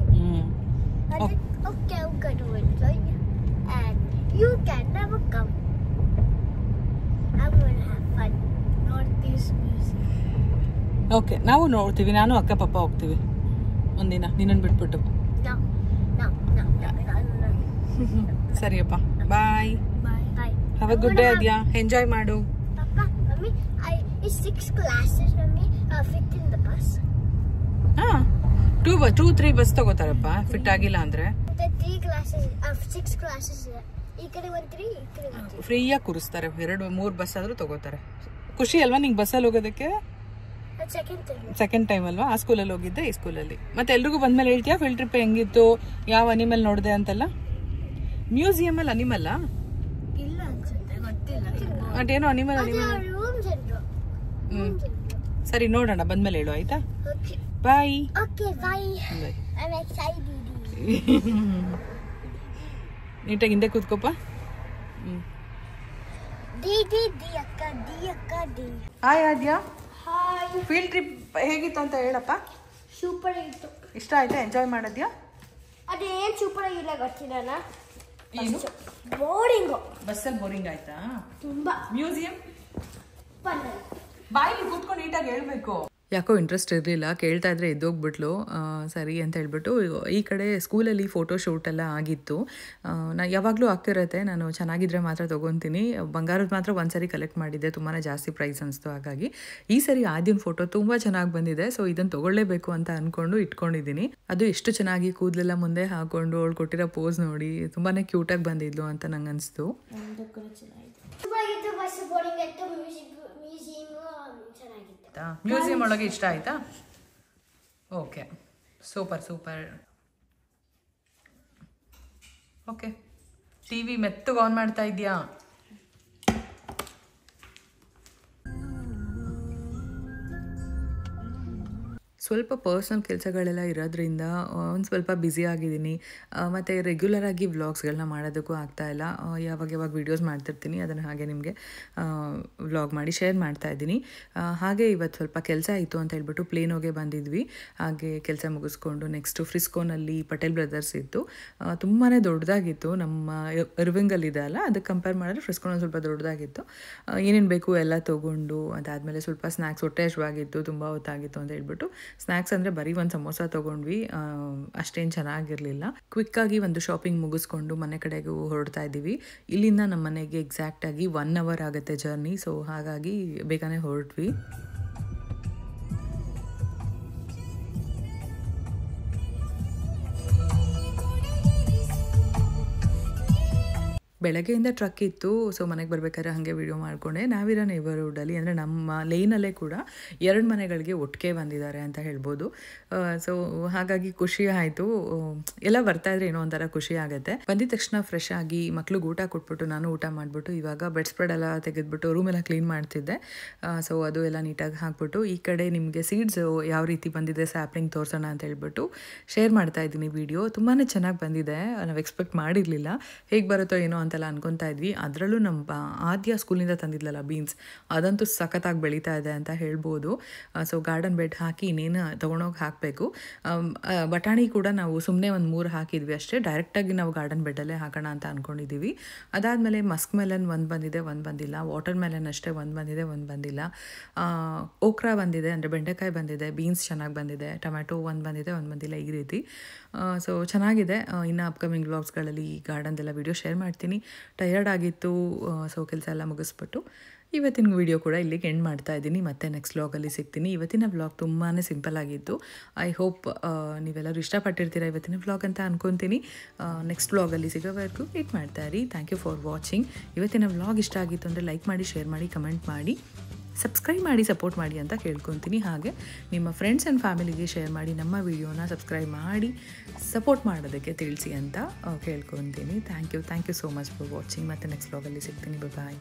Okay, I'm going to enjoy it. And you can never come. I'm going to have fun. Not this music. Okay, ನಾವು ನೋಡ್ತೀವಿ. ನಾನು ಅಕ್ಕ ಪಪ್ಪ ಹೋಗ್ತೀವಿ ಒಂದಿನ ನಿನ್ನನ್ನು ಬಿಟ್ಬಿಟ್ಟು. No. ಸರಿಯಪ್ಪ, bye. Bye. Have a good day Adya. Enjoy ಮಾಡು. Papa, Mommy, it's 6 classes, Mommy, fit in the bus. ಹಾಂ, 2-3 ಬಸ್ ತಗೋತಾರಪ್ಪ ಫಿಟ್ ಆಗಿಲ್ಲ ಅಂದರೆ. The 3 classes, 6 classes. ಈ ಕಡೆ 1 3, ಈ ಕಡೆ 1 3. ಫ್ರೀಯಾಗಿ ಕೂರಿಸ್ತಾರೆ. 2-3 ಬಸ್ ಆದರೂ ತಗೋತಾರೆ. ಖುಷಿ ಅಲ್ವಾ ನಿಂಗೆ ಬಸ್ಸಲ್ಲಿ ಹೋಗೋದಕ್ಕೆ? ಸೆಕೆಂಡ್ ಟೈಮ್ ಅಲ್ವಾ? ಆ ಸ್ಕೂಲಲ್ಲಿ ಹೋಗಿದ್ದೆ, ಈ ಸ್ಕೂಲಲ್ಲಿ. ಮತ್ತೆ ಎಲ್ರಿಗೂ ಬಂದ್ಮೇಲೆ ಹೇಳ್ತೀಯಾ ಫೀಲ್ಡ್ ಟ್ರಿಪ್ ಹೆಂಗಿತ್ತು, ಯಾವ ಅನಿಮಲ್ ನೋಡಿದೆ ಅಂತೆಲ್ಲ? ಮ್ಯೂಸಿಯಮಲ್ಲಿ ಅನಿಮಲ್ಲ? ಇಲ್ಲ ಅನ್ಸುತ್ತೆ, ಗೊತ್ತಿಲ್ಲ. ಅದೇನೋ ಅನಿಮಲ್. ಸರಿ, ನೋಡೋಣ ಬಂದ್ಮೇಲೆ ಹೇಳು, ಆಯ್ತಾ? ಬಾಯ್. Okay, bye. I'm excited. ನೀಟಾಗಿ ಹಿಂದೆ ಕೂತ್ಕೋಪ. ಡಿ ಅಕ್ಕ. ಹಾಯ್ ಆದ್ಯ. ಹಾಯ್. ಫೀಲ್ಡ್ ಟ್ರಿಪ್ ಹೇಗಿತ್ತು ಅಂತ ಹೇಳಪ್ಪ. ಸೂಪರ್ ಆಗಿತ್ತು. ಇಷ್ಟ ಆಯ್ತಾ? ಎಂಜಾಯ್ ಮಾಡಿದ್ಯಾ? ಅದೇನು ಸೂಪರ್ ಆಗಿಲ್ಲ ಗೊತ್ತಿಲ್ಲ. ಏನು ಬೋರಿಂಗು. ಬಸ್ಸಲ್ಲಿ ಬೋರಿಂಗ್ ಆಯ್ತಾ? ತುಂಬಾ. Museum funnel. ಬಾಯಲ್ಲಿ ಕೂತ್ಕೊಂಡು ನೀಟಾಗಿ ಹೇಳ್ಬೇಕು. ಯಾಕೋ ಇಂಟ್ರೆಸ್ಟ್ ಇರಲಿಲ್ಲ, ಕೇಳ್ತಾ ಇದ್ರೆ ಎದ್ದೋಗ್ಬಿಟ್ಲು. ಸರಿ ಅಂತ ಹೇಳ್ಬಿಟ್ಟು ಈ ಕಡೆ ಸ್ಕೂಲಲ್ಲಿ ಫೋಟೋ ಶೂಟ್ ಎಲ್ಲ ಆಗಿತ್ತು. ಯಾವಾಗಲೂ ಆಗ್ತಿರತ್ತೆ, ನಾನು ಚೆನ್ನಾಗಿದ್ರೆ ಮಾತ್ರ ತೊಗೊತೀನಿ. ಬಂಗಾರದ ಮಾತ್ರ ಒಂದ್ಸರಿ ಕಲೆಕ್ಟ್ ಮಾಡಿದ್ದೆ, ತುಂಬಾ ಜಾಸ್ತಿ ಪ್ರೈಸ್ ಅನಿಸ್ತು. ಹಾಗಾಗಿ ಈ ಸರಿ ಆದ್ಯನ ಫೋಟೋ ತುಂಬ ಚೆನ್ನಾಗಿ ಬಂದಿದೆ. ಸೊ ಇದನ್ನು ತೊಗೊಳ್ಳೇಬೇಕು ಅಂತ ಅಂದ್ಕೊಂಡು ಇಟ್ಕೊಂಡಿದ್ದೀನಿ. ಅದು ಎಷ್ಟು ಚೆನ್ನಾಗಿ ಕೂದಲೆಲ್ಲ ಮುಂದೆ ಹಾಕೊಂಡು ಅವಳು ಕೊಟ್ಟಿರೋ ಪೋಸ್ ನೋಡಿ ತುಂಬಾ ಕ್ಯೂಟಾಗಿ ಬಂದಿದ್ಲು ಅಂತ ನಂಗೆ ಅನಿಸ್ತು. ಮ್ಯೂಸಿಯಂ ಒಳಗೆ ಇಷ್ಟ ಆಯ್ತಾ? Okay, super super. Okay, TV ಮೆತ್ತಗೆ ಆನ್ ಮಾಡ್ತಾ ಇದೆಯಾ? ಸ್ವಲ್ಪ ಪರ್ಸ್ನಲ್ ಕೆಲಸಗಳೆಲ್ಲ ಇರೋದ್ರಿಂದ ಒಂದು ಸ್ವಲ್ಪ ಬ್ಯುಸಿ ಆಗಿದ್ದೀನಿ. ಮತ್ತು ರೆಗ್ಯುಲರಾಗಿ ವ್ಲಾಗ್ಸ್ಗಳನ್ನ ಮಾಡೋದಕ್ಕೂ ಆಗ್ತಾಯಿಲ್ಲ. ಯಾವಾಗ ವೀಡಿಯೋಸ್ ಮಾಡ್ತಿರ್ತೀನಿ, ಅದನ್ನು ಹಾಗೆ ನಿಮಗೆ ವ್ಲಾಗ್ ಮಾಡಿ ಶೇರ್ ಮಾಡ್ತಾಯಿದ್ದೀನಿ. ಹಾಗೆ ಇವತ್ತು ಸ್ವಲ್ಪ ಕೆಲಸ ಇತ್ತು ಅಂತ ಹೇಳ್ಬಿಟ್ಟು ಪ್ಲೇನೋಗೆ ಬಂದಿದ್ವಿ. ಹಾಗೆ ಕೆಲಸ ಮುಗಿಸ್ಕೊಂಡು ನೆಕ್ಸ್ಟು ಫ್ರಿಸ್ಕೋನಲ್ಲಿ ಪಟೇಲ್ ಬ್ರದರ್ಸ್ ಇತ್ತು. ತುಂಬಾ ದೊಡ್ಡದಾಗಿತ್ತು. ನಮ್ಮ ಇರ್ವಿಂಗಲ್ಲಿದೆ ಅಲ್ಲ, ಅದಕ್ಕೆ ಕಂಪೇರ್ ಮಾಡಿದ್ರೆ ಫ್ರಿಸ್ಕೋನಲ್ಲಿ ಸ್ವಲ್ಪ ದೊಡ್ಡದಾಗಿತ್ತು. ಏನೇನು ಬೇಕು ಎಲ್ಲ ತೊಗೊಂಡು ಅದಾದಮೇಲೆ ಸ್ವಲ್ಪ ಸ್ನ್ಯಾಕ್ಸ್, ಹೊಟ್ಟೆ ಹಸಿವಾಗಿತ್ತು, ತುಂಬ ಹೊತ್ತಾಗಿತ್ತು ಅಂತ ಹೇಳ್ಬಿಟ್ಟು ಸ್ನ್ಯಾಕ್ಸ್ ಅಂದರೆ ಬರೀ ಒಂದು ಸಮೋಸ ತೊಗೊಂಡ್ವಿ. ಅಷ್ಟೇನು ಚೆನ್ನಾಗಿರಲಿಲ್ಲ. ಕ್ವಿಕ್ಕಾಗಿ ಒಂದು ಶಾಪಿಂಗ್ ಮುಗಿಸ್ಕೊಂಡು ಮನೆ ಕಡೆಗೂ ಹೊರಡ್ತಾ ಇದ್ದೀವಿ. ಇಲ್ಲಿಂದ ನಮ್ಮ ಮನೆಗೆ ಎಕ್ಸಾಕ್ಟಾಗಿ 1 hour ಆಗುತ್ತೆ ಜರ್ನಿ. ಸೊ ಹಾಗಾಗಿ ಬೇಗನೆ ಹೊರಟ್ವಿ. ಬೆಳಗ್ಗೆಯಿಂದ ಟ್ರಕ್ ಇತ್ತು. ಸೊ ಮನೆಗೆ ಬರ್ಬೇಕಾದ್ರೆ ಹಾಗೆ ವಿಡಿಯೋ ಮಾಡಿಕೊಂಡೆ. ನಾವಿರೋ ನೇಬರ್ಹುಡ್ಡಲ್ಲಿ ಅಂದರೆ ನಮ್ಮ ಲೈನಲ್ಲೇ ಕೂಡ 2 ಮನೆಗಳಿಗೆ ಒಟ್ಟಿಗೆ ಬಂದಿದ್ದಾರೆ ಅಂತ ಹೇಳ್ಬೋದು. ಸೊ ಹಾಗಾಗಿ ಖುಷಿ ಆಯಿತು. ಎಲ್ಲ ಬರ್ತಾಯಿದ್ರೆ ಏನೋ ಒಂಥರ ಖುಷಿ ಆಗುತ್ತೆ. ಬಂದಿದ ತಕ್ಷಣ ಫ್ರೆಶ್ ಆಗಿ ಮಕ್ಳಿಗೆ ಊಟ ಕೊಟ್ಬಿಟ್ಟು ನಾನು ಊಟ ಮಾಡಿಬಿಟ್ಟು ಇವಾಗ ಬೆಡ್ ಸ್ಪ್ರೆಡ್ ಎಲ್ಲ ತೆಗೆದ್ಬಿಟ್ಟು ರೂಮೆಲ್ಲ ಕ್ಲೀನ್ ಮಾಡ್ತಿದ್ದೆ. ಸೊ ಅದು ಎಲ್ಲ ನೀಟಾಗಿ ಹಾಕ್ಬಿಟ್ಟು ಈ ಕಡೆ ನಿಮಗೆ ಸೀಡ್ಸ್ ಯಾವ ರೀತಿ ಬಂದಿದೆ ಸ್ಯಾಪ್ಲಿಂಗ್ ತೋರಿಸೋಣ ಅಂತ ಹೇಳ್ಬಿಟ್ಟು ಶೇರ್ ಮಾಡ್ತಾ ಇದ್ದೀನಿ ವಿಡಿಯೋ. ತುಂಬಾ ಚೆನ್ನಾಗಿ ಬಂದಿದೆ. ನಾವು ಎಕ್ಸ್ಪೆಕ್ಟ್ ಮಾಡಿರಲಿಲ್ಲ ಹೇಗೆ ಬರುತ್ತೋ ಏನೋ ಅಂತೆಲ್ಲ ಅನ್ಕೊತಾ ಇದ್ವಿ. ಅದರಲ್ಲೂ ನಮ್ಮ ಆದ್ಯ ಸ್ಕೂಲಿಂದ ತಂದಿದ್ಲಲ್ಲ ಬೀನ್ಸ್, ಅದಂತೂ ಸಖತ್ತಾಗಿ ಬೆಳೀತಾ ಇದೆ ಅಂತ ಹೇಳ್ಬೋದು. ಸೊ ಗಾರ್ಡನ್ ಬೆಡ್ ಹಾಕಿ ಇನ್ನೇನು ತೊಗೊಂಡೋಗಿ ಹಾಕಬೇಕು. ಬಟಾಣಿ ಕೂಡ ನಾವು ಸುಮ್ಮನೆ ಒಂದು 3 ಹಾಕಿದ್ವಿ ಅಷ್ಟೇ. ಡೈರೆಕ್ಟಾಗಿ ನಾವು ಗಾರ್ಡನ್ ಬೆಡ್ಡಲ್ಲೇ ಹಾಕೋಣ ಅಂತ ಅಂದ್ಕೊಂಡಿದ್ದೀವಿ. ಅದಾದಮೇಲೆ ಮಸ್ಕ್ ಮೆಲನ್ 1 ಬಂದಿದೆ, 1 ಬಂದಿಲ್ಲ. ವಾಟರ್ ಮೆಲನ್ ಅಷ್ಟೇ 1 ಬಂದಿದೆ, 1 ಬಂದಿಲ್ಲ. ಓಕ್ರಾ ಬಂದಿದೆ, ಅಂದರೆ ಬೆಂಡೆಕಾಯಿ ಬಂದಿದೆ. ಬೀನ್ಸ್ ಚೆನ್ನಾಗಿ ಬಂದಿದೆ. ಟೊಮ್ಯಾಟೊ 1 ಬಂದಿದೆ, 1 ಬಂದಿಲ್ಲ. ಈ ರೀತಿ ಸೊ ಚೆನ್ನಾಗಿದೆ. ಇನ್ನು ಅಪ್ಕಮಿಂಗ್ ವ್ಲಾಗ್ಸ್ಗಳಲ್ಲಿ ಗಾರ್ಡನ್ದೆಲ್ಲ ವೀಡಿಯೋ ಶೇರ್ ಮಾಡ್ತೀನಿ. ಟಯರ್ಡ್ ಆಗಿತ್ತು. ಸೊ ಕೆಲಸ ಎಲ್ಲ ಮುಗಿಸ್ಬಿಟ್ಟು ಇವತ್ತಿನ ವಿಡಿಯೋ ಕೂಡ ಇಲ್ಲಿಗೆ ಎಂಡ್ ಮಾಡ್ತಾ ಇದ್ದೀನಿ. ಮತ್ತೆ ನೆಕ್ಸ್ಟ್ ವ್ಲಾಗಲ್ಲಿ ಸಿಗ್ತೀನಿ. ಇವತ್ತಿನ ವ್ಲಾಗ್ ತುಂಬಾ ಸಿಂಪಲ್ ಆಗಿತ್ತು. ಐ ಹೋಪ್ ನೀವೆಲ್ಲರೂ ಇಷ್ಟಪಟ್ಟಿರ್ತೀರ ಇವತ್ತಿನ ವ್ಲಾಗ್ ಅಂತ ಅಂದ್ಕೊತೀನಿ. ನೆಕ್ಸ್ಟ್ ವ್ಲಾಗಲ್ಲಿ ಸಿಗೋವರೆಗೂ ವೇಟ್ ಮಾಡ್ತಾ ಇರಿ. Thank you for watching. ಇವತ್ತಿನ ವ್ಲಾಗ್ ಇಷ್ಟ ಆಗಿತ್ತು ಅಂದರೆ ಲೈಕ್ ಮಾಡಿ, ಶೇರ್ ಮಾಡಿ, ಕಮೆಂಟ್ ಮಾಡಿ, ಸಬ್ಸ್ಕ್ರೈಬ್ ಮಾಡಿ, ಸಪೋರ್ಟ್ ಮಾಡಿ ಅಂತ ಕೇಳ್ಕೊತೀನಿ. ಹಾಗೆ ನಿಮ್ಮ ಫ್ರೆಂಡ್ಸ್ ಆ್ಯಂಡ್ ಫ್ಯಾಮಿಲಿಗೆ ಶೇರ್ ಮಾಡಿ, ನಮ್ಮ ವಿಡಿಯೋನ ಸಬ್ಸ್ಕ್ರೈಬ್ ಮಾಡಿ ಸಪೋರ್ಟ್ ಮಾಡೋದಕ್ಕೆ ತಿಳಿಸಿ ಅಂತ ಕೇಳ್ಕೊತೀನಿ. Thank you so much for watching. ಮತ್ತು ನೆಕ್ಸ್ಟ್ ವ್ಲಾಗಲ್ಲಿ ಸಿಗ್ತೀನಿ. ಬಾಯ್.